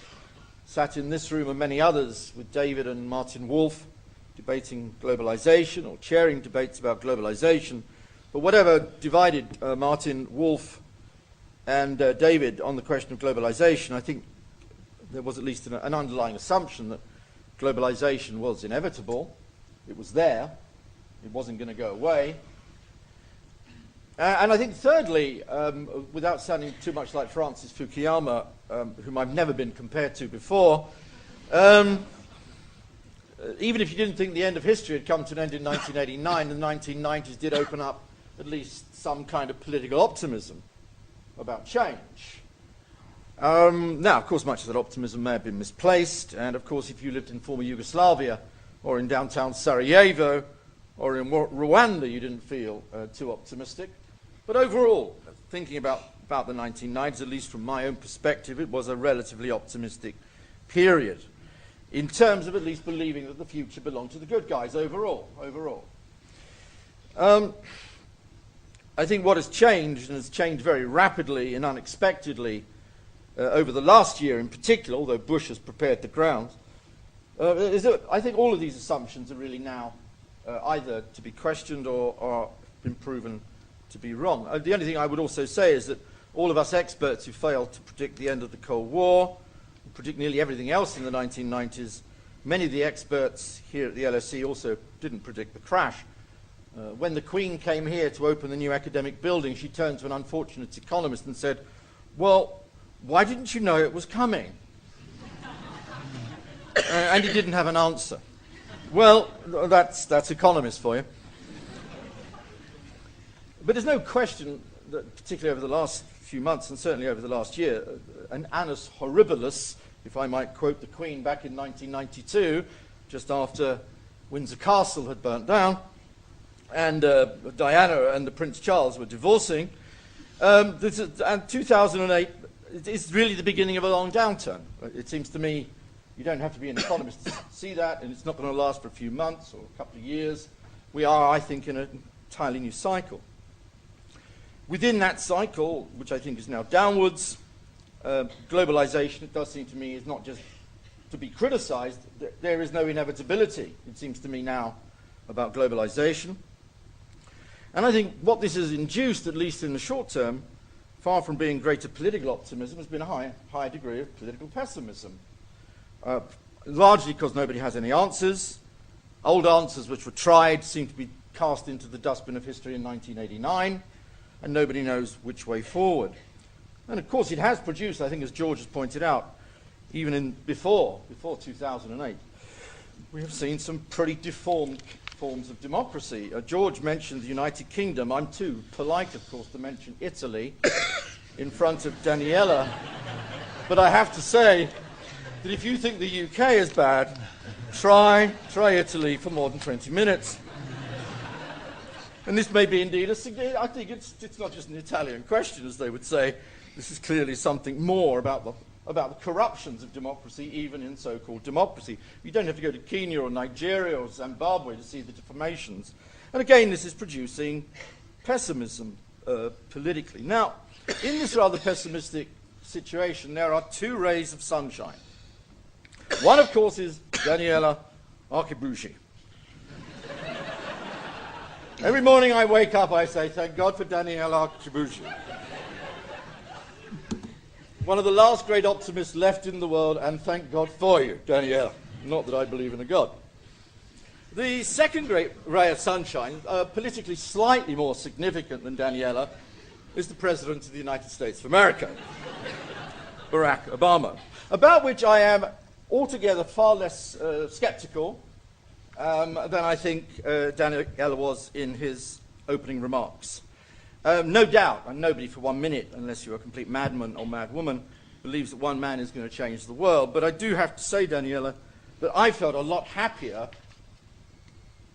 sat in this room and many others with David and Martin Wolf debating globalization or chairing debates about globalization, but whatever divided Martin Wolf and David on the question of globalization, I think there was at least an underlying assumption that globalization was inevitable. It was there. It wasn't going to go away. And I think thirdly, without sounding too much like Francis Fukuyama, whom I've never been compared to before, even if you didn't think the end of history had come to an end in 1989, the 1990s did open up at least some kind of political optimism about change. Now, of course, much of that optimism may have been misplaced, and of course, if you lived in former Yugoslavia, or in downtown Sarajevo, or in Rwanda, you didn't feel too optimistic. But overall, thinking about the 1990s, at least from my own perspective, it was a relatively optimistic period, in terms of at least believing that the future belonged to the good guys overall. I think what has changed, and has changed very rapidly and unexpectedly, over the last year in particular, although Bush has prepared the ground, is that I think all of these assumptions are really now either to be questioned or been proven to be wrong. The only thing I would also say is that all of us experts who failed to predict the end of the Cold War, predict nearly everything else in the 1990s, many of the experts here at the LSE also didn't predict the crash. When the Queen came here to open the new academic building, she turned to an unfortunate economist and said, "Well, why didn't you know it was coming?" And he didn't have an answer. Well, that's economists for you. But there's no question that, particularly over the last few months, and certainly over the last year, an annus horribilis if I might quote the Queen back in 1992, just after Windsor Castle had burnt down, and Diana and Prince Charles were divorcing. And 2008 is really the beginning of a long downturn. It seems to me you don't have to be an economist to see that, and it's not going to last for a few months or a couple of years. We are, I think, in an entirely new cycle. Within that cycle, which I think is now downwards, globalization, it does seem to me, is not just to be criticized. There is no inevitability, it seems to me now, about globalization. And I think what this has induced, at least in the short term, far from being greater political optimism, has been a high degree of political pessimism. Largely because nobody has any answers. Old answers which were tried seem to be cast into the dustbin of history in 1989, and nobody knows which way forward. And of course it has produced, I think as George has pointed out, even before 2008, we have seen some pretty deformed forms of democracy. George mentioned the United Kingdom. I'm too polite, of course, to mention Italy in front of Daniela. But I have to say that if you think the UK is bad, try Italy for more than 20 minutes. And this may be indeed I think it's not just an Italian question, as they would say. This is clearly something more about the corruptions of democracy, even in so-called democracy. You don't have to go to Kenya or Nigeria or Zimbabwe to see the deformations. And again, this is producing pessimism politically. Now, in this rather pessimistic situation, there are two rays of sunshine. One, of course, is Daniele Archibugi. Every morning I wake up, I say, thank God for Daniele Archibugi. One of the last great optimists left in the world, and thank God for you, Daniele. Not that I believe in a God. The second great ray of sunshine, politically slightly more significant than Daniele, is the President of the United States of America, Barack Obama, about which I am altogether far less skeptical than I think Daniele was in his opening remarks. No doubt, and nobody for 1 minute, unless you're a complete madman or madwoman, believes that one man is going to change the world. But I do have to say, Daniele, that I felt a lot happier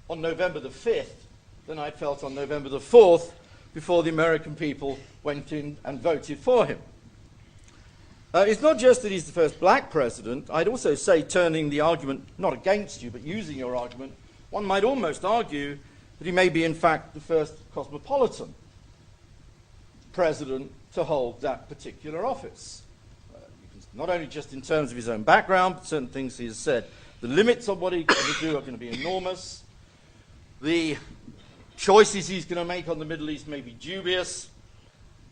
on November the 5th than I felt on November the 4th before the American people went in and voted for him. It's not just that he's the first black president. I'd also say, turning the argument not against you, but using your argument, one might almost argue that he may be, in fact, the first cosmopolitan president to hold that particular office. Not only just in terms of his own background, but certain things he has said. The limits of what he can do are going to be enormous. The choices he's going to make on the Middle East may be dubious.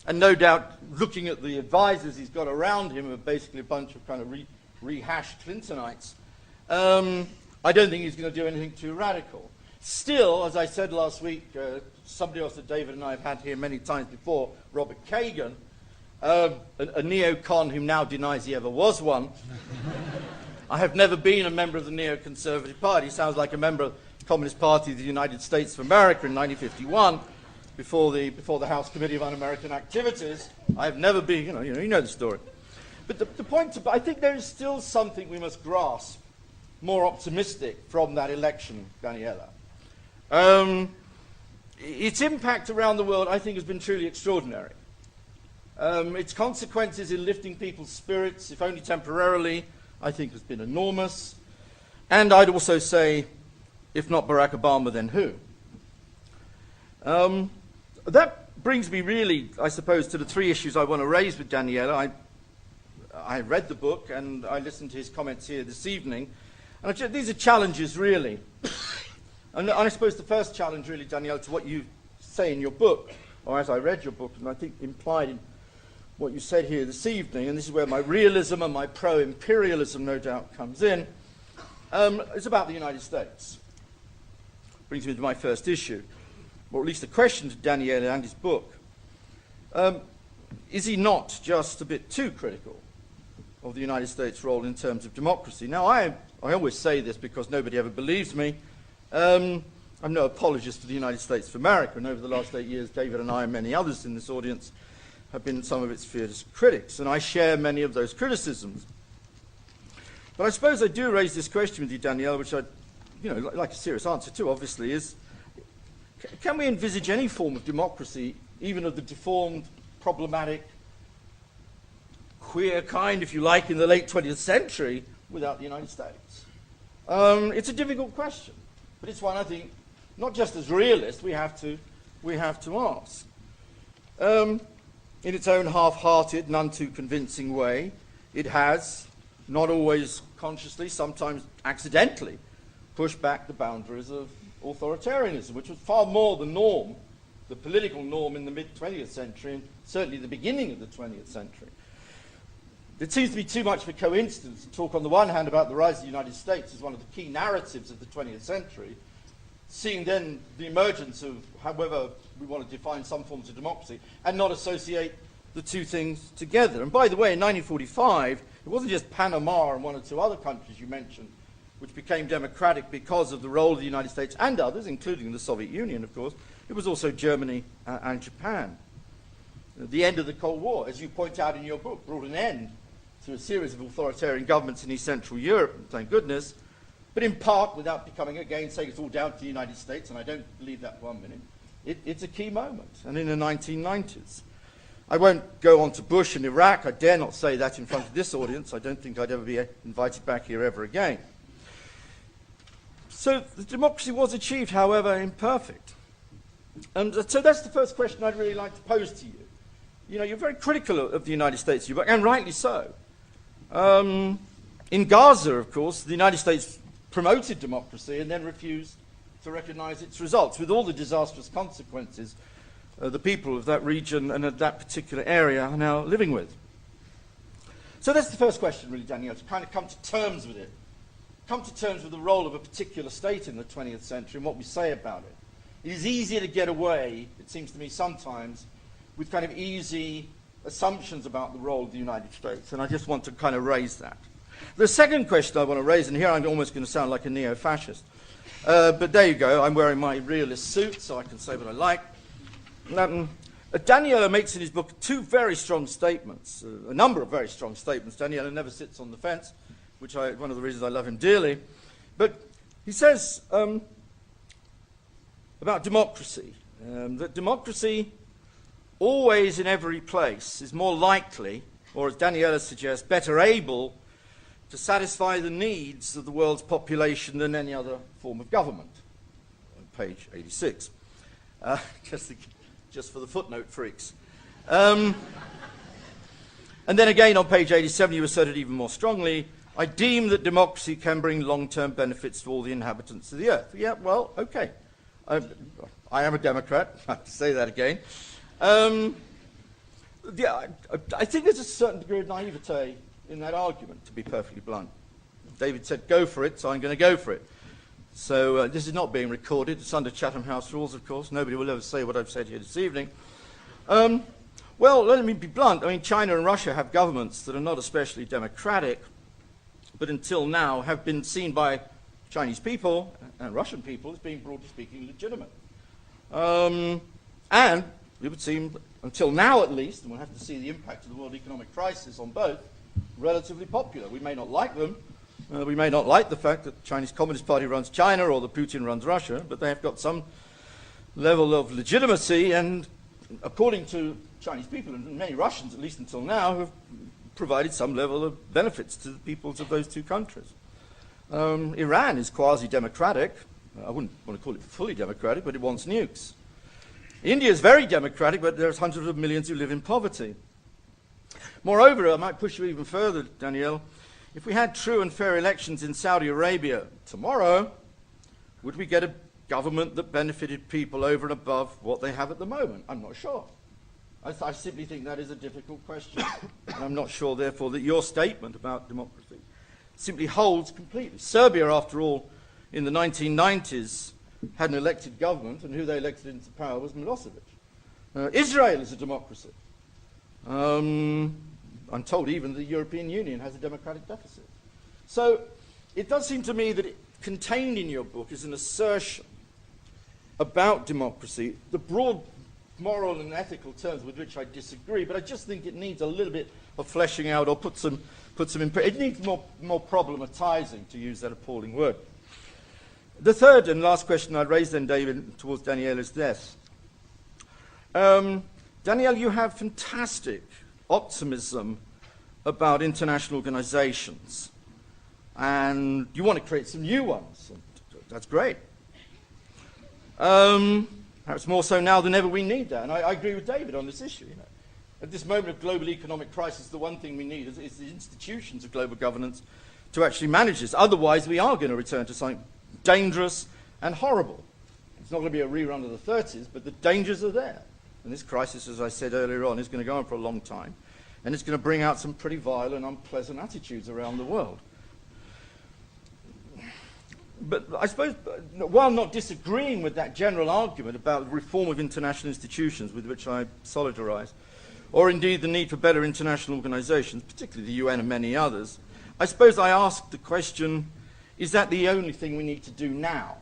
And no doubt, looking at the advisors he's got around him, are basically a bunch of kind of rehashed Clintonites. I don't think he's going to do anything too radical. Still, as I said last week, somebody else that David and I have had here many times before, Robert Kagan, a neocon who now denies he ever was one. I have never been a member of the Neoconservative Party. He sounds like a member of the Communist Party of the United States of America in 1951. Before the House Committee of Un-American Activities. I have never been, you know the story. But the point, I think there is still something we must grasp, more optimistic from that election, Daniele. Its impact around the world, I think, has been truly extraordinary. Its consequences in lifting people's spirits, if only temporarily, I think has been enormous. And I'd also say, if not Barack Obama, then who? That brings me really, I suppose, to the three issues I want to raise with Daniele. I read the book and I listened to his comments here this evening. And these are challenges, really. And I suppose the first challenge, really, Daniele, to what you say in your book, or as I read your book, and I think implied in what you said here this evening, and this is where my realism and my pro-imperialism, no doubt, comes in, is about the United States. Brings me to my first issue. Or at least a question to Daniele and his book. Is he not just a bit too critical of the United States' role in terms of democracy? Now, I always say this because nobody ever believes me. I'm no apologist for the United States of America, and over the last 8 years, David and I and many others in this audience have been some of its fiercest critics, and I share many of those criticisms. But I suppose I do raise this question with you, Daniele, which I'd like a serious answer to, obviously, is can we envisage any form of democracy, even of the deformed, problematic, queer kind, if you like, in the late 20th century, without the United States? It's a difficult question, but it's one I think, not just as realists, we have to ask. In its own half-hearted, none too convincing way, it has, not always consciously, sometimes accidentally, pushed back the boundaries of authoritarianism, which was far more the norm, the political norm in the mid-20th century, and certainly the beginning of the 20th century. It seems to be too much of a coincidence to talk on the one hand about the rise of the United States as one of the key narratives of the 20th century, seeing then the emergence of, however we want to define some forms of democracy, and not associate the two things together. And by the way, in 1945, it wasn't just Panama and one or two other countries you mentioned, which became democratic because of the role of the United States and others, including the Soviet Union, of course. It was also Germany and Japan. The end of the Cold War, as you point out in your book, brought an end to a series of authoritarian governments in East Central Europe, thank goodness, but in part, without becoming, again, saying it's all down to the United States, and I don't believe that for 1 minute, it's a key moment, and in the 1990s. I won't go on to Bush and Iraq. I dare not say that in front of this audience. I don't think I'd ever be invited back here ever again. So the democracy was achieved, however, imperfect. And so that's the first question I'd really like to pose to you. You're very critical of the United States, and rightly so. In Gaza, of course, the United States promoted democracy and then refused to recognize its results, with all the disastrous consequences the people of that region and of that particular area are now living with. So that's the first question, really, Daniele, to kind of come to terms with it. Come to terms with the role of a particular state in the 20th century and what we say about it. It is easier to get away, it seems to me sometimes, with kind of easy assumptions about the role of the United States, and I just want to kind of raise that. The second question I want to raise, and here I'm almost going to sound like a neo-fascist, but there you go, I'm wearing my realist suit, so I can say what I like. Daniele makes in his book two very strong statements, a number of very strong statements. Daniele never sits on the fence, which one of the reasons I love him dearly. But he says about democracy, that democracy always in every place is more likely, or as Daniele suggests, better able to satisfy the needs of the world's population than any other form of government. On page 86. Just for the footnote freaks. And then again on page 87 you asserted even more strongly, I deem that democracy can bring long-term benefits to all the inhabitants of the earth. Yeah, well, okay. I am a Democrat, I have to say that again. Yeah, I think there's a certain degree of naivete in that argument, to be perfectly blunt. David said go for it, so I'm going to go for it. So this is not being recorded. It's under Chatham House rules, of course. Nobody will ever say what I've said here this evening. Well, let me be blunt. I mean, China and Russia have governments that are not especially democratic, but until now have been seen by Chinese people and Russian people as being, broadly speaking, legitimate. And it would seem, until now at least, and we'll have to see the impact of the world economic crisis on both, relatively popular. We may not like them. We may not like the fact that the Chinese Communist Party runs China or that Putin runs Russia, but they have got some level of legitimacy, and according to Chinese people, and many Russians, at least until now, have provided some level of benefits to the peoples of those two countries. Iran is quasi-democratic. I wouldn't want to call it fully democratic, but it wants nukes. India is very democratic, but there's hundreds of millions who live in poverty. Moreover, I might push you even further, Daniele. If we had true and fair elections in Saudi Arabia tomorrow, would we get a government that benefited people over and above what they have at the moment? I'm not sure. I simply think that is a difficult question. And I'm not sure, therefore, that your statement about democracy simply holds completely. Serbia, after all, in the 1990s, had an elected government, and who they elected into power was Milosevic. Israel is a democracy. I'm told even the European Union has a democratic deficit. So it does seem to me that contained in your book is an assertion about democracy, the broad moral and ethical terms with which I disagree, but I just think it needs a little bit of fleshing out, or it needs more problematizing, to use that appalling word. The third and last question I'd raise then, David, towards Daniele is this. Daniele, you have fantastic optimism about international organizations, and you want to create some new ones. And that's great. Perhaps more so now than ever we need that. And I agree with David on this issue. You know. At this moment of global economic crisis, the one thing we need is the institutions of global governance to actually manage this. Otherwise, we are going to return to something dangerous and horrible. It's not going to be a rerun of the 30s, but the dangers are there. And this crisis, as I said earlier on, is going to go on for a long time. And it's going to bring out some pretty vile and unpleasant attitudes around the world. But I suppose, while not disagreeing with that general argument about reform of international institutions with which I solidarize, or indeed the need for better international organizations, particularly the UN and many others, I suppose I ask the question, is that the only thing we need to do now?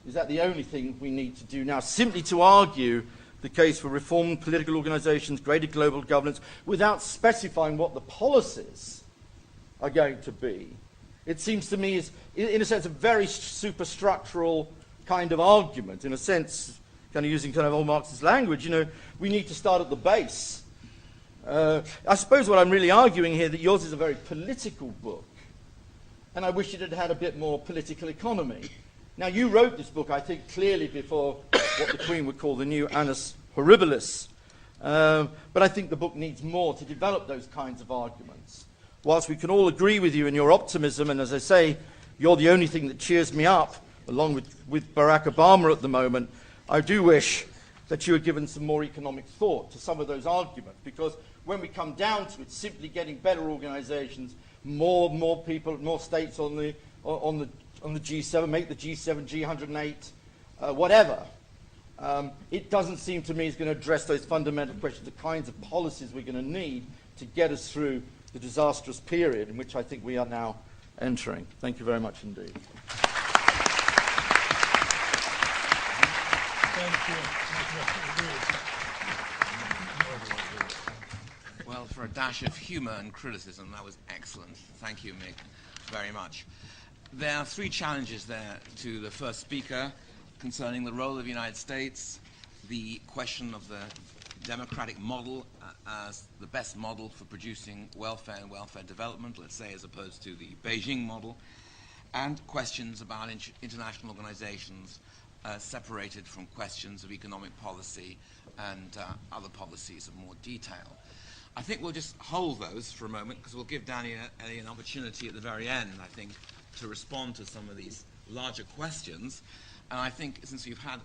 Is that the only thing we need to do now? Simply to argue the case for reformed political organizations, greater global governance, without specifying what the policies are going to be. It seems to me is, in a sense, a very superstructural kind of argument. In a sense, kind of using kind of old Marxist language, you know, we need to start at the base. I suppose what I'm really arguing here, that yours is a very political book, and I wish it had had a bit more political economy. Now, you wrote this book, I think, clearly before what the Queen would call the new annus horribilis, but I think the book needs more to develop those kinds of arguments. Whilst we can all agree with you in your optimism, and as I say, you're the only thing that cheers me up, along with Barack Obama at the moment, I do wish that you had given some more economic thought to some of those arguments, because when we come down to it, simply getting better organizations, more people, more states on the G7, make the G7, G108, whatever, it doesn't seem to me is going to address those fundamental questions, the kinds of policies we're going to need to get us through the disastrous period in which I think we are now entering. Thank you very much indeed. Thank you. Well, for a dash of humor and criticism, that was excellent. Thank you, Mick, very much. There are three challenges there to the first speaker concerning the role of the United States, the question of the democratic model as the best model for producing welfare and welfare development, let's say, as opposed to the Beijing model, and questions about international organizations separated from questions of economic policy and other policies of more detail. I think we'll just hold those for a moment, because we'll give Daniele an opportunity at the very end, I think, to respond to some of these larger questions. And I think since we've had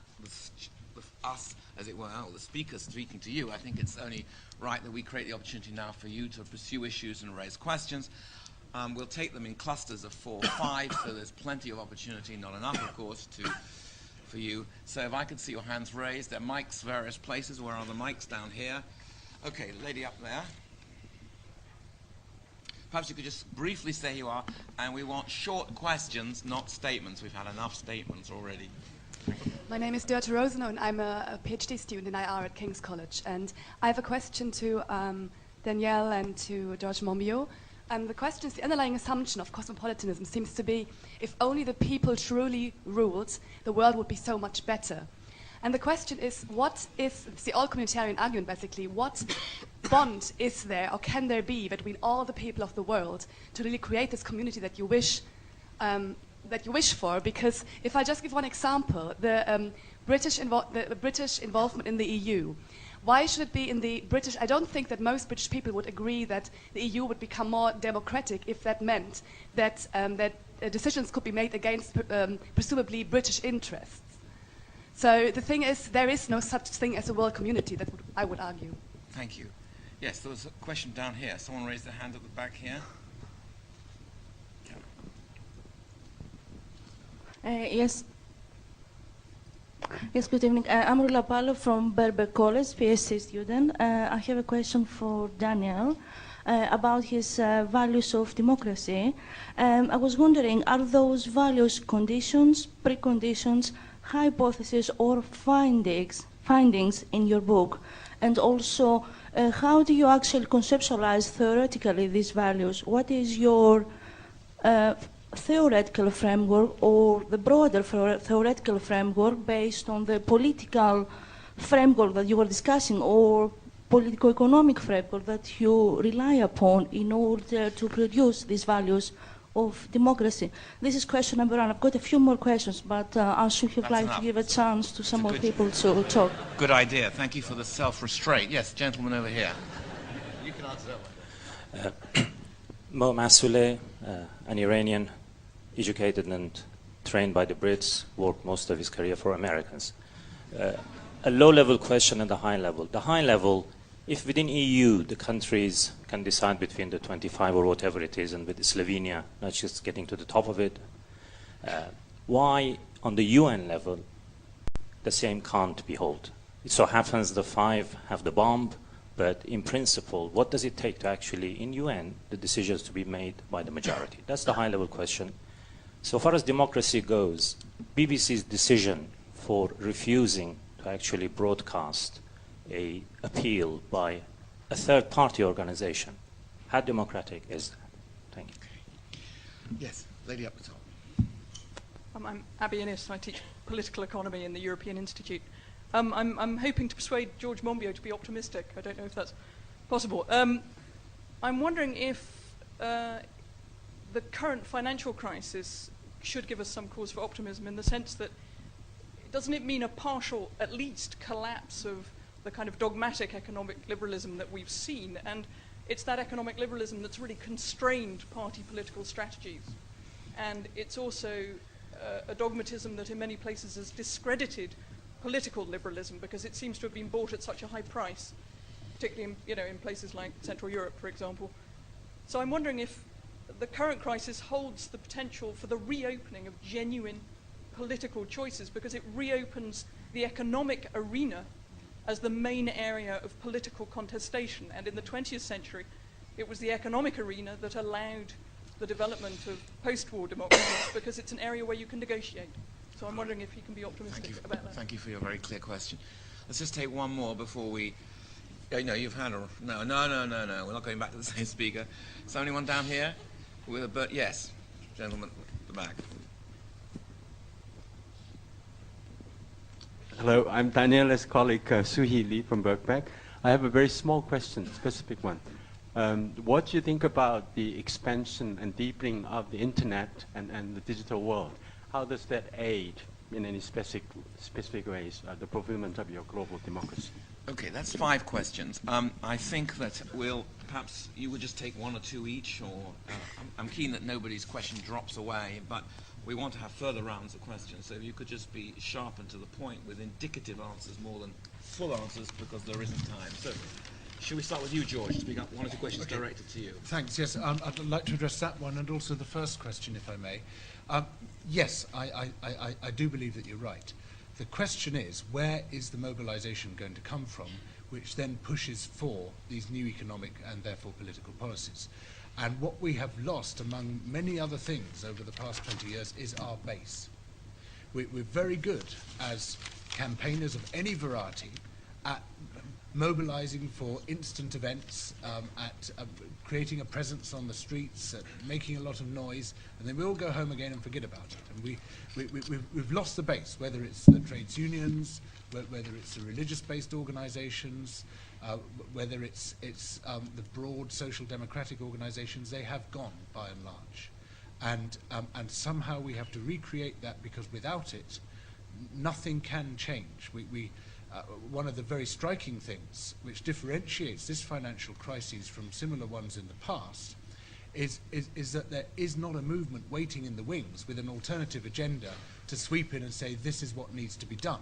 us, as it were, or the speakers speaking to you, I think it's only right that we create the opportunity now for you to pursue issues and raise questions. We'll take them in clusters of 4 or 5, so there's plenty of opportunity, not enough, of course, for you. So if I could see your hands raised, there are mics various places. Where are the mics? Down here. Okay, lady up there. Perhaps you could just briefly say who you are, and we want short questions, not statements. We've had enough statements already. My name is Dörte Rosenow, and I'm a PhD student in IR at King's College. And I have a question to Daniele and to George Monbiot. The question is, the underlying assumption of cosmopolitanism seems to be, if only the people truly ruled, the world would be so much better. And the question is, it's the all-communitarian argument basically, what bond is there or can there be between all the people of the world to really create this community that you wish for? Because if I just give one example, the British involvement in the EU, why should it be in the British? I don't think that most British people would agree that the EU would become more democratic if that meant that decisions could be made against presumably British interests. So the thing is, there is no such thing as a world community, I would argue. Thank you. Yes, there was a question down here. Someone raised their hand at the back here. Yes. Yes, good evening. I'm Rula Palo from Birkbeck College, PhD student. I have a question for Daniel about his values of democracy. I was wondering, are those values conditions, preconditions, hypotheses or findings findings in your book? And also, how do you actually conceptualize theoretically these values? What is your theoretical framework or the broader theoretical framework based on the political framework that you were discussing or politico-economic framework that you rely upon in order to produce these values of democracy? This is question number one. I've got a few more questions, but I should have liked to give a chance to some more people to talk. Good idea. Thank you for the self-restraint. Yes, gentleman over here. You can answer that one. Mo Masouleh, an Iranian, educated and trained by the Brits, worked most of his career for Americans. A low-level question and a high level. The high level, if within EU the countries can decide between the 25 or whatever it is, and with Slovenia not just getting to the top of it, why on the UN level the same can't be held? It so happens the 5 have the bomb, but in principle, what does it take to actually, in UN, the decisions to be made by the majority? That's the high-level question. So far as democracy goes, BBC's decision for refusing to actually broadcast an appeal by a third-party organization, how democratic is that? Thank you. Yes, lady up the top. I'm Abby Innes. I teach political economy in the European Institute. I'm hoping to persuade George Monbiot to be optimistic. I don't know if that's possible. I'm wondering if the current financial crisis should give us some cause for optimism, in the sense that, doesn't it mean a partial, at least, collapse of the kind of dogmatic economic liberalism that we've seen? And it's that economic liberalism that's really constrained party political strategies. And it's also a dogmatism that in many places has discredited political liberalism, because it seems to have been bought at such a high price, particularly in places like Central Europe, for example. So I'm wondering if the current crisis holds the potential for the reopening of genuine political choices, because it reopens the economic arena as the main area of political contestation. And in the 20th century, it was the economic arena that allowed the development of post-war democracies, because it's an area where you can negotiate. So I'm wondering if you can be optimistic about that. Thank you for your very clear question. Let's just take one more before we... Oh, no, you've had a... No. We're not going back to the same speaker. Is there anyone down here? Yes, gentleman at the back. Hello, I'm Daniele's colleague, Suhi Lee from Birkbeck. I have a very small question, specific one. What do you think about the expansion and deepening of the internet and the digital world? How does that aid, in any specific ways, the fulfillment of your global democracy? Okay, that's 5 questions. I think that perhaps you would just take 1 or 2 each, or I'm keen that nobody's question drops away, but we want to have further rounds of questions, so if you could just be sharp and to the point with indicative answers more than full answers, because there isn't time. So, should we start with you, George, to speak up 1 or 2 questions directed to you? Thanks, yes. I'd like to address that one and also the first question, if I may. Yes, I do believe that you're right. The question is, where is the mobilization going to come from, which then pushes for these new economic and therefore political policies? And what we have lost, among many other things over the past 20 years, is our base. We're very good as campaigners of any variety at mobilizing for instant events, at creating a presence on the streets, at making a lot of noise, and then we all go home again and forget about it. And we've lost the base, whether it's the trades unions, whether it's the religious-based organizations, whether it's the broad social democratic organizations. They have gone, by and large. And somehow we have to recreate that, because without it, nothing can change. One of the very striking things which differentiates this financial crisis from similar ones in the past is that there is not a movement waiting in the wings with an alternative agenda to sweep in and say this is what needs to be done.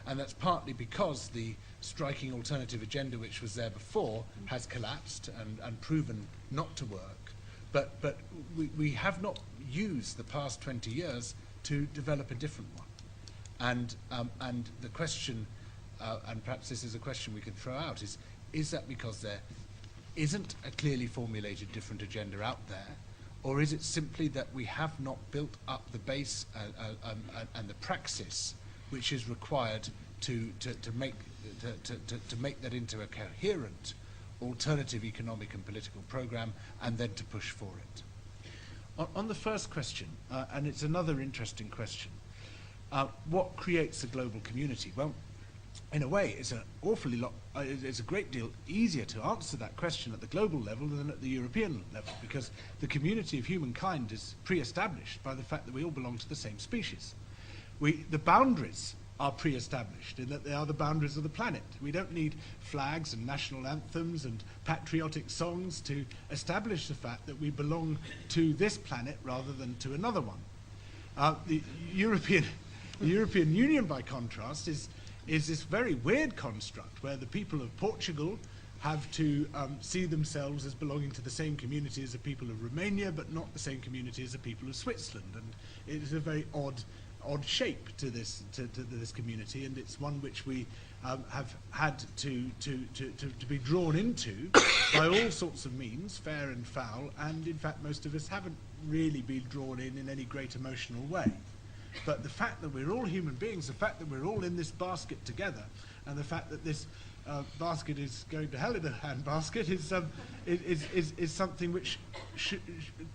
And that's partly because the striking alternative agenda which was there before has collapsed and proven not to work. But we have not used the past 20 years to develop a different one. And the question, and perhaps this is a question we can throw out, is that because there isn't a clearly formulated different agenda out there, or is it simply that we have not built up the base and the praxis which is required to make that into a coherent alternative economic and political program, and then to push for it. On the first question, and it's another interesting question, what creates a global community? Well, in a way, it's it's a great deal easier to answer that question at the global level than at the European level, because the community of humankind is pre-established by the fact that we all belong to the same species. The boundaries are pre-established in that they are the boundaries of the planet. We don't need flags and national anthems and patriotic songs to establish the fact that we belong to this planet rather than to another one. The European Union, by contrast, is this very weird construct where the people of Portugal have to see themselves as belonging to the same community as the people of Romania, but not the same community as the people of Switzerland. And it is a very odd shape to this community, and it's one which we have had to be drawn into by all sorts of means, fair and foul, and in fact most of us haven't really been drawn in any great emotional way. But the fact that we're all human beings, the fact that we're all in this basket together, and the fact that this basket is going to hell in a handbasket is something which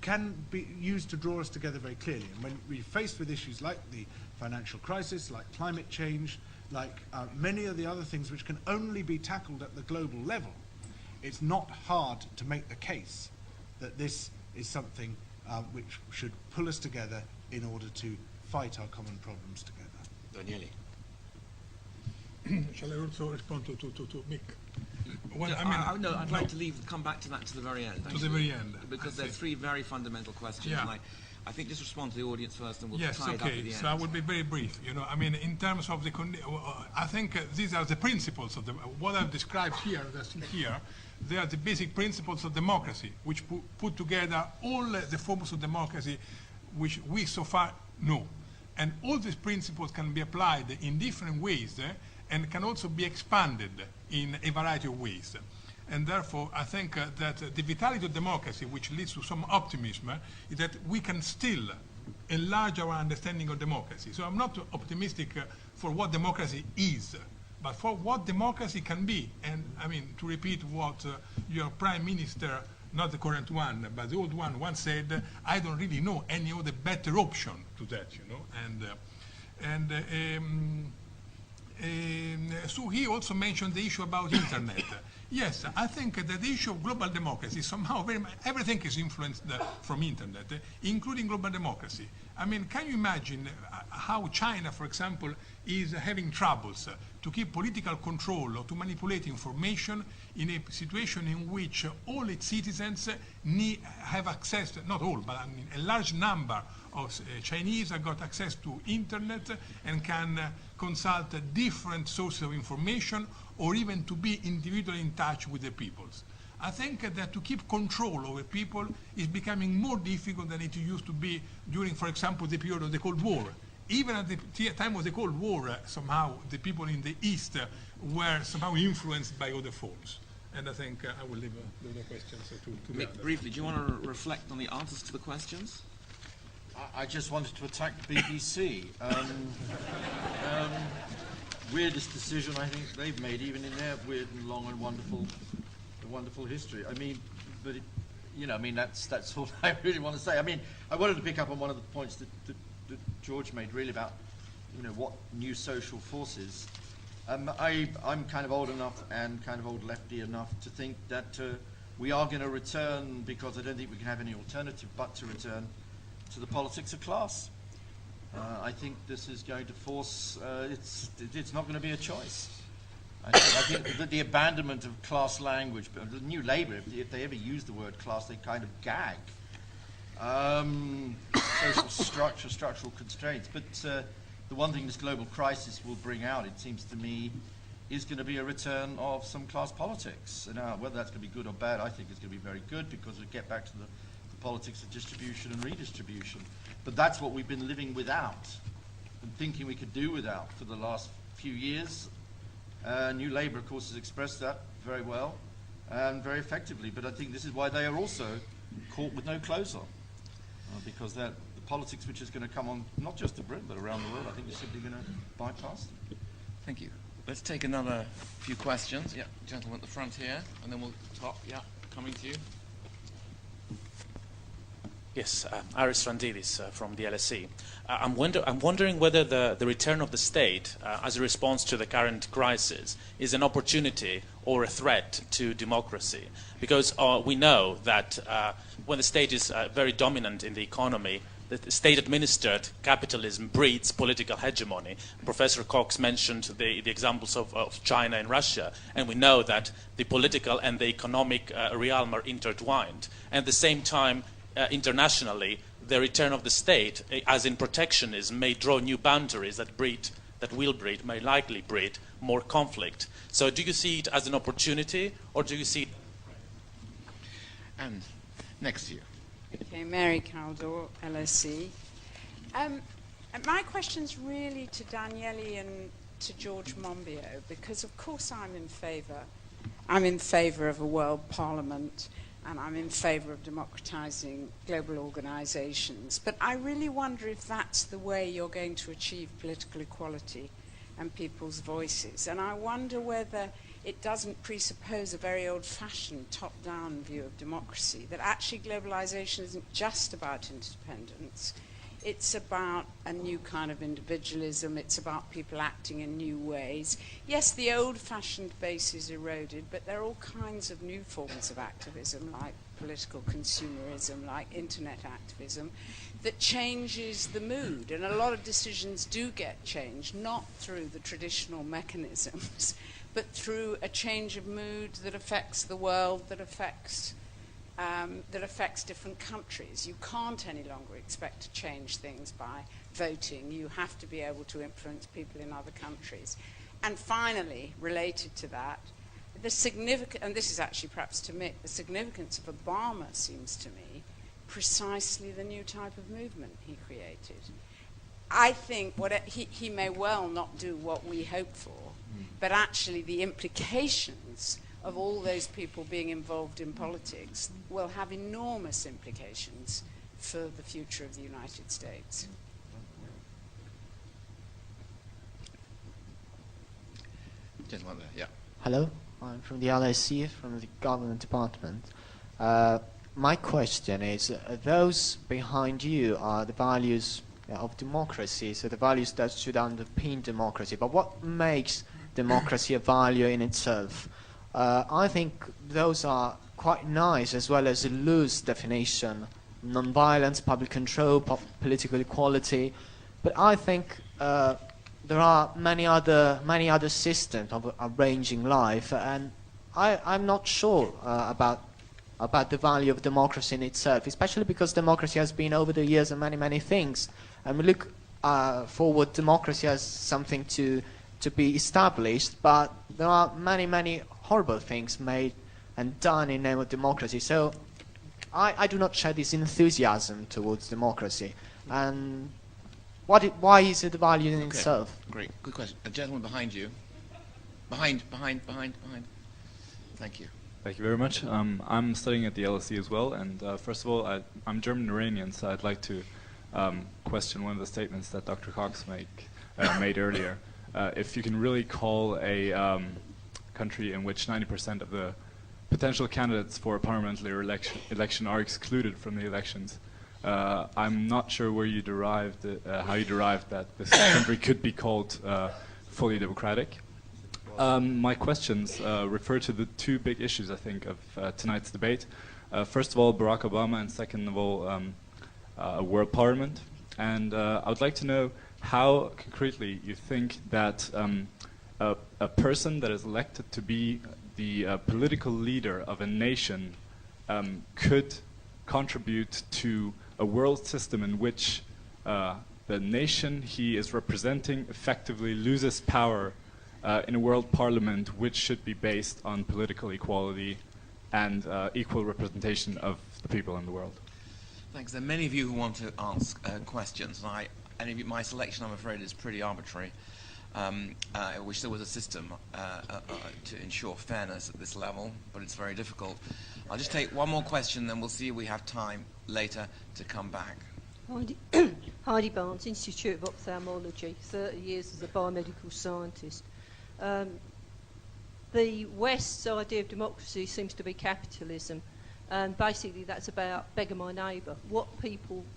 can be used to draw us together very clearly. And when we're faced with issues like the financial crisis, like climate change, like many of the other things which can only be tackled at the global level, it's not hard to make the case that this is something which should pull us together in order to fight our common problems together. Daniele. Shall I also respond to Mick? Well, no, I'd like to come back to that to the very end. To the very end. Because there are three very fundamental questions. Yeah. And I think just respond to the audience first, and we'll yes, tie it up at the end. So I will be very brief. In terms of the, I think these are the principles of what I've described here. They are the basic principles of democracy, which put together all the forms of democracy which we so far know. And all these principles can be applied in different ways and can also be expanded in a variety of ways. And therefore, I think that the vitality of democracy, which leads to some optimism, is that we can still enlarge our understanding of democracy. So I'm not optimistic for what democracy is, but for what democracy can be. And to repeat what your Prime Minister, not the current one, but the old one, once said, I don't really know any other better option to that, So he also mentioned the issue about internet. Yes, I think that the issue of global democracy, somehow everything is influenced from internet, including global democracy. Can you imagine how China, for example, is having troubles to keep political control or to manipulate information in a situation in which all its citizens have access, not all, but a large number of Chinese have got access to internet and can consult different sources of information, or even to be individually in touch with the peoples. I think that to keep control over people is becoming more difficult than it used to be during, for example, the period of the Cold War. Even at the time of the Cold War, somehow the people in the East were somehow influenced by other forms. And I think I will leave the other questions to Mick, briefly, do you want to reflect on the answers to the questions? I just wanted to attack the BBC. Weirdest decision I think they've made, even in their weird and long and wonderful history. That's all I really want to say. I wanted to pick up on one of the points that George made, really about, what new social forces. I'm kind of old enough and kind of old lefty enough to think that we are going to return, because I don't think we can have any alternative but to return to the politics of class. I think this is going to force, it's not going to be a choice. I think that the abandonment of class language, the New Labour, if they ever use the word class, they kind of gag. Social structural constraints. But the one thing this global crisis will bring out, it seems to me, is going to be a return of some class politics. Now, whether that's going to be good or bad, I think it's going to be very good, because we get back to the politics of distribution and redistribution. But that's what we've been living without and thinking we could do without for the last few years. New Labour, of course, has expressed that very well and very effectively. But I think this is why they are also caught with no closer, because the politics which is going to come on, not just to Britain, but around the world, I think is simply going to bypass them. Thank you. Let's take another few questions. Yeah, gentleman at the front here, and then we'll top. Yeah, coming to you. Yes, Aris Randilis from the LSE. I'm wondering whether the return of the state as a response to the current crisis is an opportunity or a threat to democracy. Because we know that when the state is very dominant in the economy, the state-administered capitalism breeds political hegemony. Professor Cox mentioned the examples of China and Russia, and we know that the political and the economic realm are intertwined. And at the same time, internationally, the return of the state, as in protectionism, may draw new boundaries that may likely breed more conflict. So do you see it as an opportunity, or do you see it... And next to you. Okay, Mary Caldor, LSE. My question's really to Daniele and to George Monbiot, because of course I'm in favour of a world parliament, and I'm in favour of democratising global organisations. But I really wonder if that's the way you're going to achieve political equality and people's voices. And I wonder whether it doesn't presuppose a very old-fashioned top-down view of democracy, that actually globalisation isn't just about interdependence. It's about a new kind of individualism. It's about people acting in new ways. Yes, the old-fashioned base is eroded, but there are all kinds of new forms of activism, like political consumerism, like internet activism, that changes the mood. And a lot of decisions do get changed, not through the traditional mechanisms, but through a change of mood that affects the world, that affects different countries. You can't any longer expect to change things by voting. You have to be able to influence people in other countries. And finally, related to that, the significant, and this is actually perhaps to Mick, the significance of Obama seems to me precisely the new type of movement he created. I think he may well not do what we hope for, but actually the implications of all those people being involved in politics will have enormous implications for the future of the United States. Gentleman there, yeah. Hello, I'm from the LSE, from the Government Department. My question is, those behind you are the values of democracy, so the values that should underpin democracy. But what makes democracy a value in itself? I think those are quite nice, as well as a loose definition: non-violence, public control, political equality. But I think there are many other systems of arranging life, and I'm not sure about the value of democracy in itself, especially because democracy has been over the years and many things. And we look forward democracy as something to be established, but there are many horrible things made and done in the name of democracy. So I do not share this enthusiasm towards democracy. And why is it a value in itself? Great, good question. A gentleman behind you. Behind. Thank you. Thank you very much. I'm studying at the LSE as well, and first of all, I'm German-Iranian, so I'd like to question one of the statements that Dr. Cox made earlier. If you can really call a country in which 90% of the potential candidates for a parliamentary election are excluded from the elections, I'm not sure where you derived how you derived that this country could be called fully democratic. My questions refer to the two big issues, I think, of tonight's debate. First of all, Barack Obama, and second of all, a world parliament. And I would like to know how concretely you think that a person that is elected to be the political leader of a nation could contribute to a world system in which the nation he is representing effectively loses power in a world parliament which should be based on political equality and equal representation of the people in the world. Thanks. There are many of you who want to ask questions, and my selection, I'm afraid, is pretty arbitrary. I wish there was a system to ensure fairness at this level, but it's very difficult. I'll just take one more question, then we'll see if we have time later to come back. Heidi Barnes, Institute of Ophthalmology, 30 years as a biomedical scientist. The West's idea of democracy seems to be capitalism, and basically that's about beggar my neighbour. What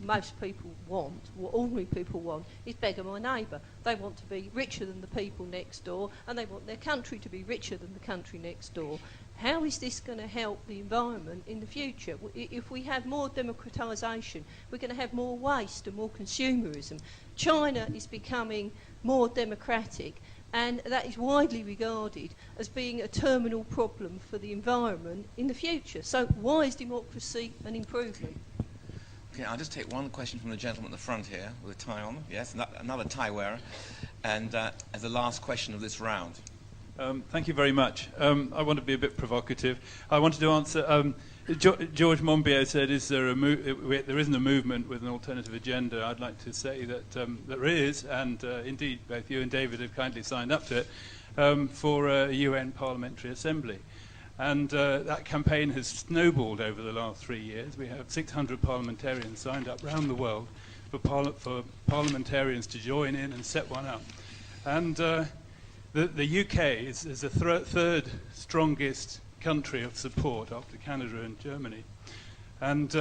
most people want, what ordinary people want, is beggar my neighbour. They want to be richer than the people next door, and they want their country to be richer than the country next door. How is this going to help the environment in the future? If we have more democratisation, we're going to have more waste and more consumerism. China is becoming more democratic, and that is widely regarded as being a terminal problem for the environment in the future. So why is democracy an improvement? Okay, I'll just take one question from the gentleman at the front here with a tie on. Yes, another tie wearer. And as the last question of this round. Thank you very much. I want to be a bit provocative. I wanted to answer, George Monbiot said, there isn't a movement with an alternative agenda. I'd like to say that there is, and indeed both you and David have kindly signed up to it, for a UN Parliamentary Assembly. And that campaign has snowballed over the last 3 years. We have 600 parliamentarians signed up around the world for parliamentarians to join in and set one up. And the UK is the third strongest country of support after Canada and Germany. And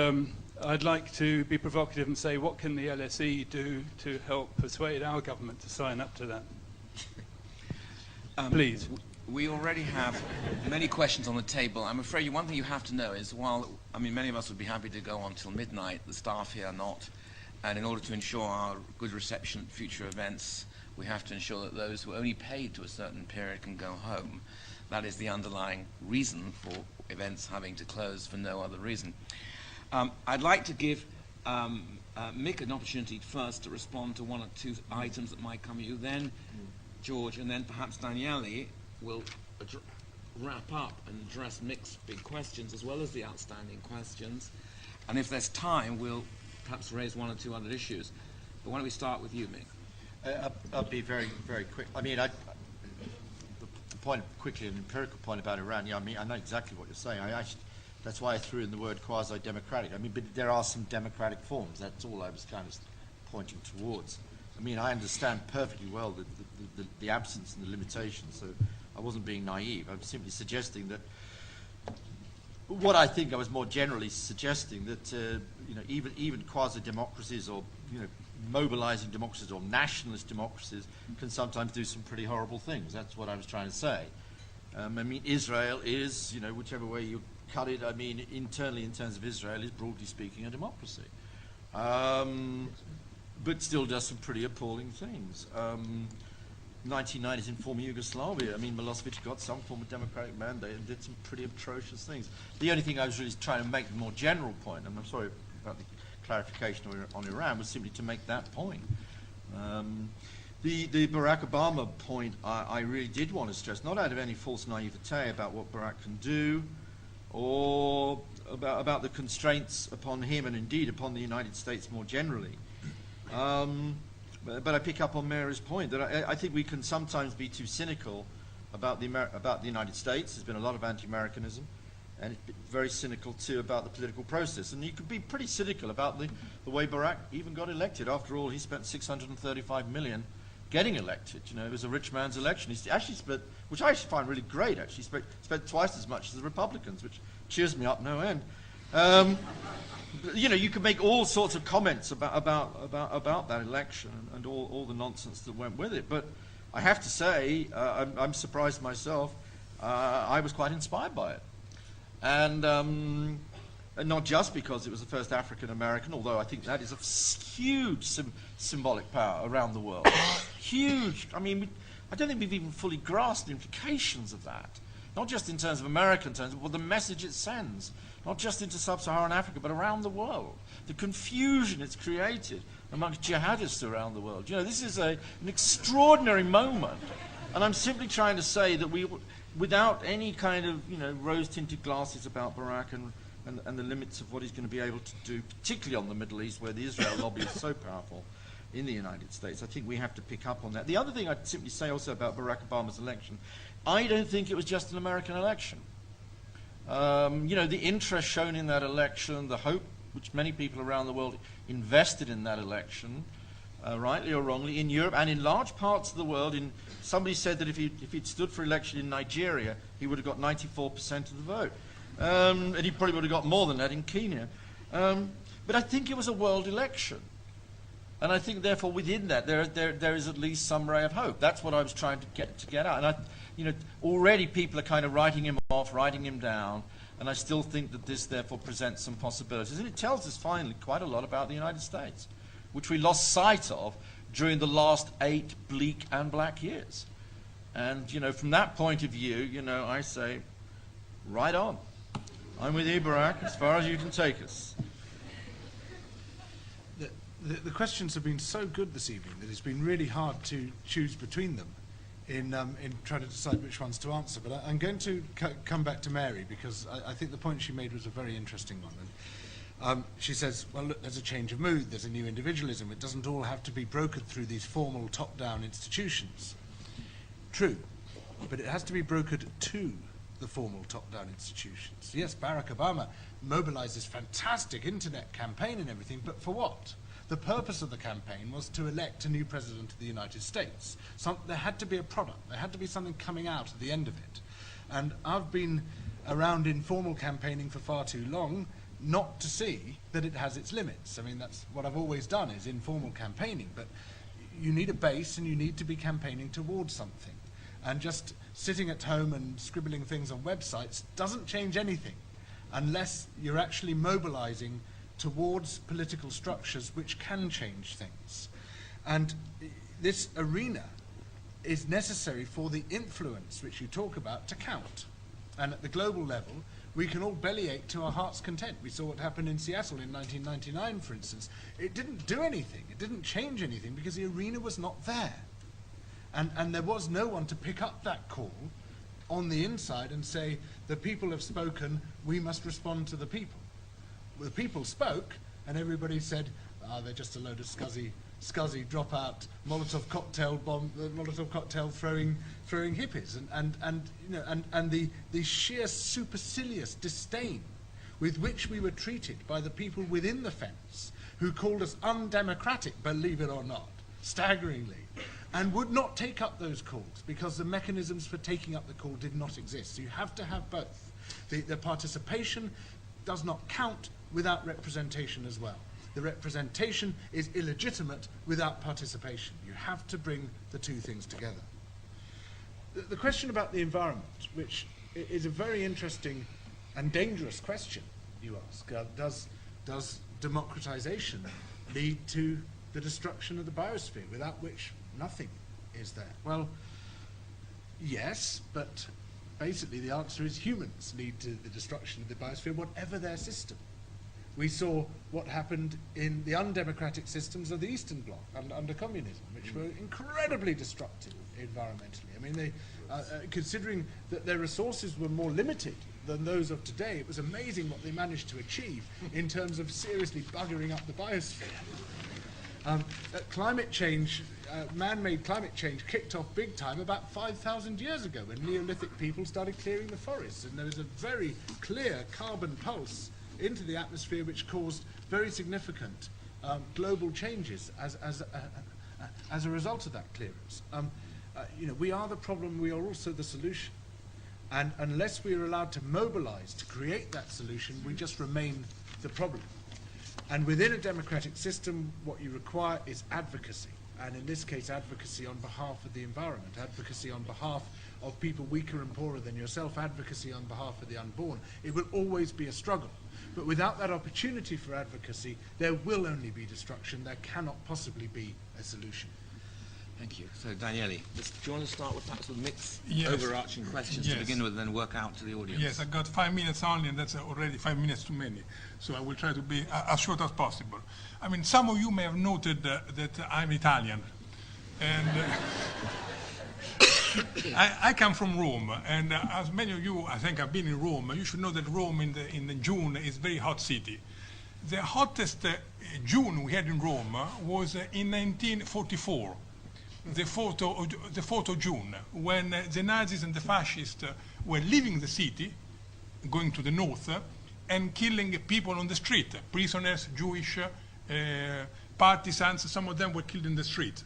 I'd like to be provocative and say, what can the LSE do to help persuade our government to sign up to that? Please. We already have many questions on the table. I'm afraid one thing you have to know is, while many of us would be happy to go on till midnight, the staff here are not. And in order to ensure our good reception at future events, we have to ensure that those who only paid to a certain period can go home. That is the underlying reason for events having to close for no other reason. I'd like to give Mick an opportunity first to respond to one or two items that might come to you, then George, and then perhaps Daniele will wrap up and address Mick's big questions as well as the outstanding questions. And if there's time, we'll perhaps raise one or two other issues. But why don't we start with you, Mick? I'll be very, very quick. The point, quickly, an empirical point about Iran, I know exactly what you're saying. That's why I threw in the word quasi-democratic. But there are some democratic forms. That's all I was kind of pointing towards. I understand perfectly well the absence and the limitations, so I wasn't being naive. I was simply suggesting that what I think I was more generally suggesting that even quasi-democracies or mobilizing democracies or nationalist democracies can sometimes do some pretty horrible things. That's what I was trying to say. Israel is, whichever way you cut it, internally in terms of Israel is broadly speaking a democracy. But still does some pretty appalling things. 1990s in former Yugoslavia, Milosevic got some form of democratic mandate and did some pretty atrocious things. The only thing I was really trying to make the more general point, and I'm sorry about the clarification on Iran, was simply to make that point. The Barack Obama point I really did want to stress, not out of any false naivete about what Barack can do, or about the constraints upon him and indeed upon the United States more generally. But I pick up on Mary's point that I think we can sometimes be too cynical about the United States. There's been a lot of anti-Americanism, and it's very cynical too about the political process. And you could be pretty cynical about the way Barack even got elected. After all, he spent $635 million getting elected. It was a rich man's election. He actually spent, which I actually find really great, actually spent twice as much as the Republicans, which cheers me up no end. You can make all sorts of comments about that election and all the nonsense that went with it. But I have to say, I'm surprised myself. I was quite inspired by it. And not just because it was the first African American, although I think that is a huge symbolic power around the world. Huge. I don't think we've even fully grasped the implications of that. Not just in terms of American terms, but the message it sends. Not just into sub-Saharan Africa, but around the world. The confusion it's created amongst jihadists around the world. This is an extraordinary moment. And I'm simply trying to say that without any kind of, rose-tinted glasses about Barack and the limits of what he's going to be able to do, particularly on the Middle East, where the Israel lobby is so powerful in the United States, I think we have to pick up on that. The other thing I'd simply say also about Barack Obama's election, I don't think it was just an American election. The interest shown in that election, the hope which many people around the world invested in that election, rightly or wrongly, in Europe and in large parts of the world. Somebody said that if he'd stood for election in Nigeria, he would have got 94% of the vote. And he probably would have got more than that in Kenya. But I think it was a world election. And I think, therefore, within that, there is at least some ray of hope. That's what I was trying to get out. And already people are kind of writing him off, writing him down, and I still think that this, therefore, presents some possibilities. And it tells us, finally, quite a lot about the United States, which we lost sight of during the last 8 bleak and black years. And, from that point of view, I say, right on. I'm with you, Barack, as far as you can take us. The questions have been so good this evening that it's been really hard to choose between them in trying to decide which ones to answer. But I'm going to come back to Mary, because I think the point she made was a very interesting one. And, she says, well, look, there's a change of mood, there's a new individualism. It doesn't all have to be brokered through these formal top-down institutions. True, but it has to be brokered to the formal top-down institutions. Yes, Barack Obama mobilized this fantastic internet campaign and everything, but for what? The purpose of the campaign was to elect a new president of the United States. There had to be a product. There had to be something coming out at the end of it. And I've been around informal campaigning for far too long not to see that it has its limits. I mean, that's what I've always done, is informal campaigning. But you need a base, and you need to be campaigning towards something. And just sitting at home and scribbling things on websites doesn't change anything unless you're actually mobilizing towards political structures which can change things. And this arena is necessary for the influence which you talk about to count. And at the global level, we can all bellyache to our heart's content. We saw what happened in Seattle in 1999, for instance. It didn't do anything. It didn't change anything because the arena was not there. And there was no one to pick up that call on the inside and say, the people have spoken, we must respond to the people. The people spoke, and everybody said, they're just a load of scuzzy dropout Molotov cocktail throwing hippies, and the sheer supercilious disdain with which we were treated by the people within the fence, who called us undemocratic, believe it or not, staggeringly, and would not take up those calls because the mechanisms for taking up the call did not exist. So you have to have both. The participation does not count without representation as well. The representation is illegitimate without participation. You have to bring the two things together. The question about the environment, which is a very interesting and dangerous question you ask. Does democratization lead to the destruction of the biosphere, without which nothing is there? Well, yes, but basically the answer is humans lead to the destruction of the biosphere, whatever their system. We saw what happened in the undemocratic systems of the Eastern Bloc under communism, which were incredibly destructive environmentally. I mean, considering that their resources were more limited than those of today, it was amazing what they managed to achieve in terms of seriously buggering up the biosphere. Climate change, man-made climate change, kicked off big time about 5,000 years ago when Neolithic people started clearing the forests, and there was a very clear carbon pulse into the atmosphere which caused very significant global changes as a result of that clearance. We are the problem, we are also the solution. And unless we are allowed to mobilize to create that solution, we just remain the problem. And within a democratic system, what you require is advocacy. And in this case, advocacy on behalf of the environment, advocacy on behalf of people weaker and poorer than yourself, advocacy on behalf of the unborn. It will always be a struggle. But without that opportunity for advocacy, there will only be destruction. There cannot possibly be a solution. Thank you. So, Daniele, do you want to start with perhaps with mixed overarching questions to Yes. begin with, and then work out to the audience? Yes, I got 5 minutes only, and that's already 5 minutes too many. So I will try to be as short as possible. I mean, some of you may have noted that I'm Italian. And I come from Rome, and as many of you, I think, have been in Rome, you should know that Rome in June is a very hot city. The hottest June we had in Rome was in 1944, the 4th of June, when the Nazis and the fascists were leaving the city, going to the north, and killing people on the street, prisoners, Jewish, partisans, some of them were killed in the street.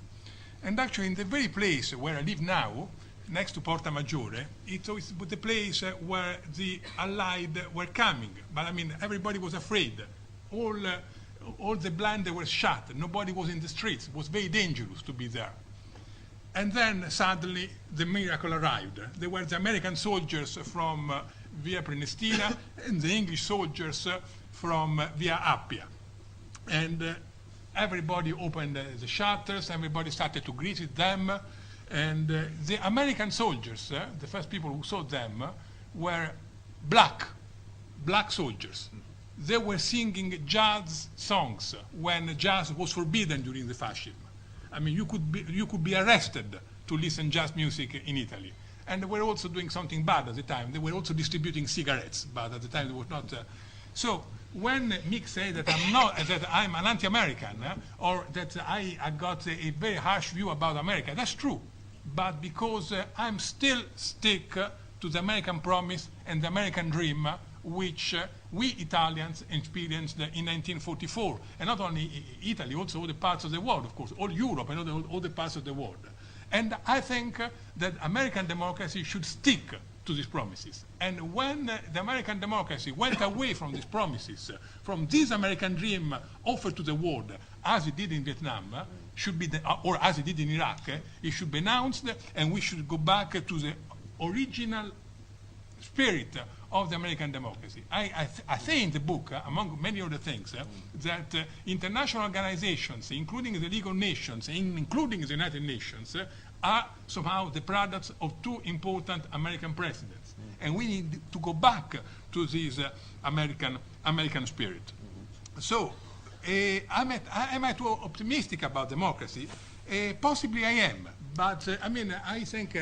And actually, in the very place where I live now, next to Porta Maggiore, it was the place where the Allied were coming. But I mean, everybody was afraid. All the blinds were shut. Nobody was in the streets. It was very dangerous to be there. And then suddenly the miracle arrived. There were the American soldiers from Via Prenestina and the English soldiers from Via Appia. And everybody opened the shutters, everybody started to greet them. And the American soldiers, the first people who saw them, were black soldiers. They were singing jazz songs when jazz was forbidden during the fascism. I mean, you could be arrested to listen jazz music in Italy. And they were also doing something bad at the time. They were also distributing cigarettes, but at the time they was not. So when Mick said that I'm an anti-American, or that I got a very harsh view about America, that's true. But because I'm still stick to the American promise and the American dream, which we Italians experienced in 1944. And not only Italy, also all the parts of the world, of course, all Europe and all the parts of the world. And I think that American democracy should stick to these promises. And when the American democracy went away from these promises, from this American dream offered to the world, as it did in Vietnam, should be or as it did in Iraq, it should be announced, and we should go back to the original spirit of the American democracy. I say in the book, among many other things, that international organizations, including the League of Nations, including the United Nations, are somehow the products of two important American presidents. And we need to go back to this American spirit. So, am I too optimistic about democracy? Possibly I am. But I think,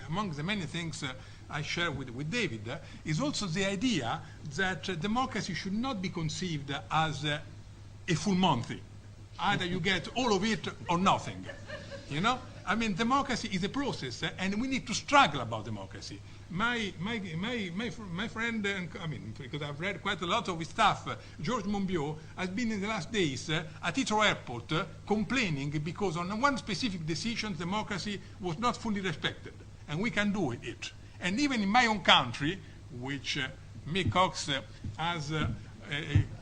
among the many things I share with David, is also the idea that democracy should not be conceived as a full monty. Either you get all of it or nothing. You know? Democracy is a process, and we need to struggle about democracy. My friend, because I've read quite a lot of his stuff, George Monbiot, has been in the last days at Heathrow Airport complaining because on one specific decision, democracy was not fully respected, and we can do it. And even in my own country, which Mick Cox has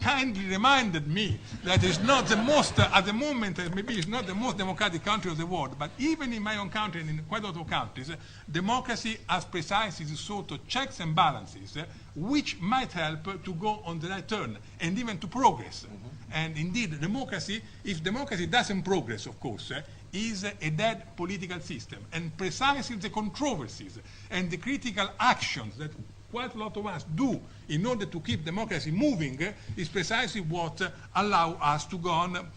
kindly reminded me that it's not the most, at the moment, maybe it's not the most democratic country of the world, but even in my own country and in quite a lot of countries, democracy has precisely the sort of checks and balances which might help to go on the right turn and even to progress. And indeed, democracy, if democracy doesn't progress, of course, is a dead political system. And precisely the controversies and the critical actions that quite a lot of us do in order to keep democracy moving is precisely what allow us to go on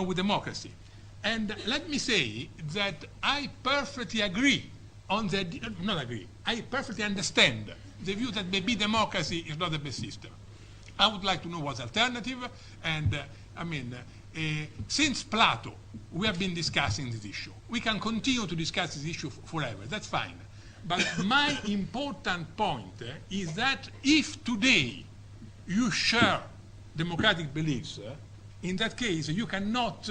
with democracy. And let me say that I perfectly agree on the, not agree, I perfectly understand the view that maybe democracy is not the best system. I would like to know what's alternative, and since Plato, we have been discussing this issue. We can continue to discuss this issue forever, that's fine. But my important point is that if today you share democratic beliefs, in that case you cannot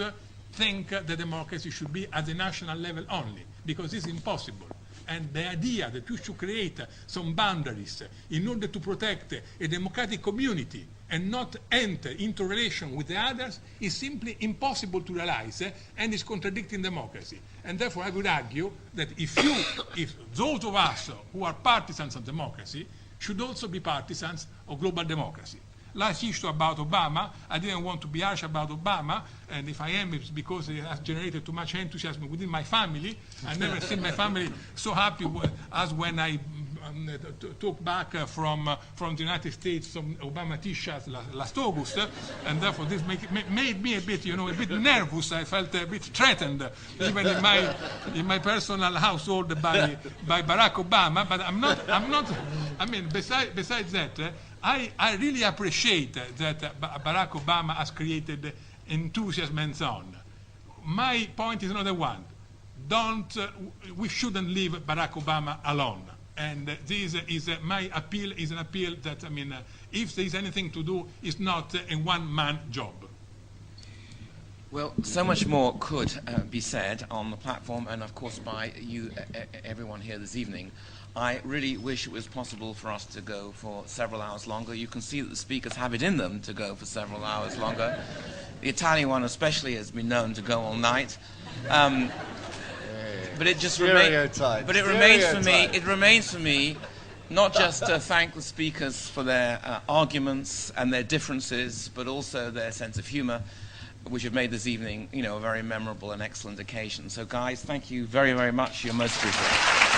think that democracy should be at the national level only, because it's impossible. And the idea that you should create some boundaries in order to protect a democratic community and not enter into relation with the others is simply impossible to realize and is contradicting democracy. And therefore I would argue that if those of us who are partisans of democracy should also be partisans of global democracy. Last issue about Obama, I didn't want to be harsh about Obama, and if I am, it's because it has generated too much enthusiasm within my family. I've never seen my family so happy as when I took back from the United States some Obama T-shirts last August, and therefore this made me a bit nervous. I felt a bit threatened, even in my personal household by Barack Obama. But I'm not. Besides that. I really appreciate that Barack Obama has created enthusiasm and so on. My point is another one. We shouldn't leave Barack Obama alone. And this is my appeal is an appeal that, if there is anything to do, it's not a one-man job. Well, so much more could be said on the platform and, of course, by you, everyone here this evening. I really wish it was possible for us to go for several hours longer. You can see that the speakers have it in them to go for several hours longer. The Italian one especially has been known to go all night. But it just remains for me. It remains for me not just to thank the speakers for their arguments and their differences, but also their sense of humour, which have made this evening, a very memorable and excellent occasion. So, guys, thank you very, very much. You're most appreciated.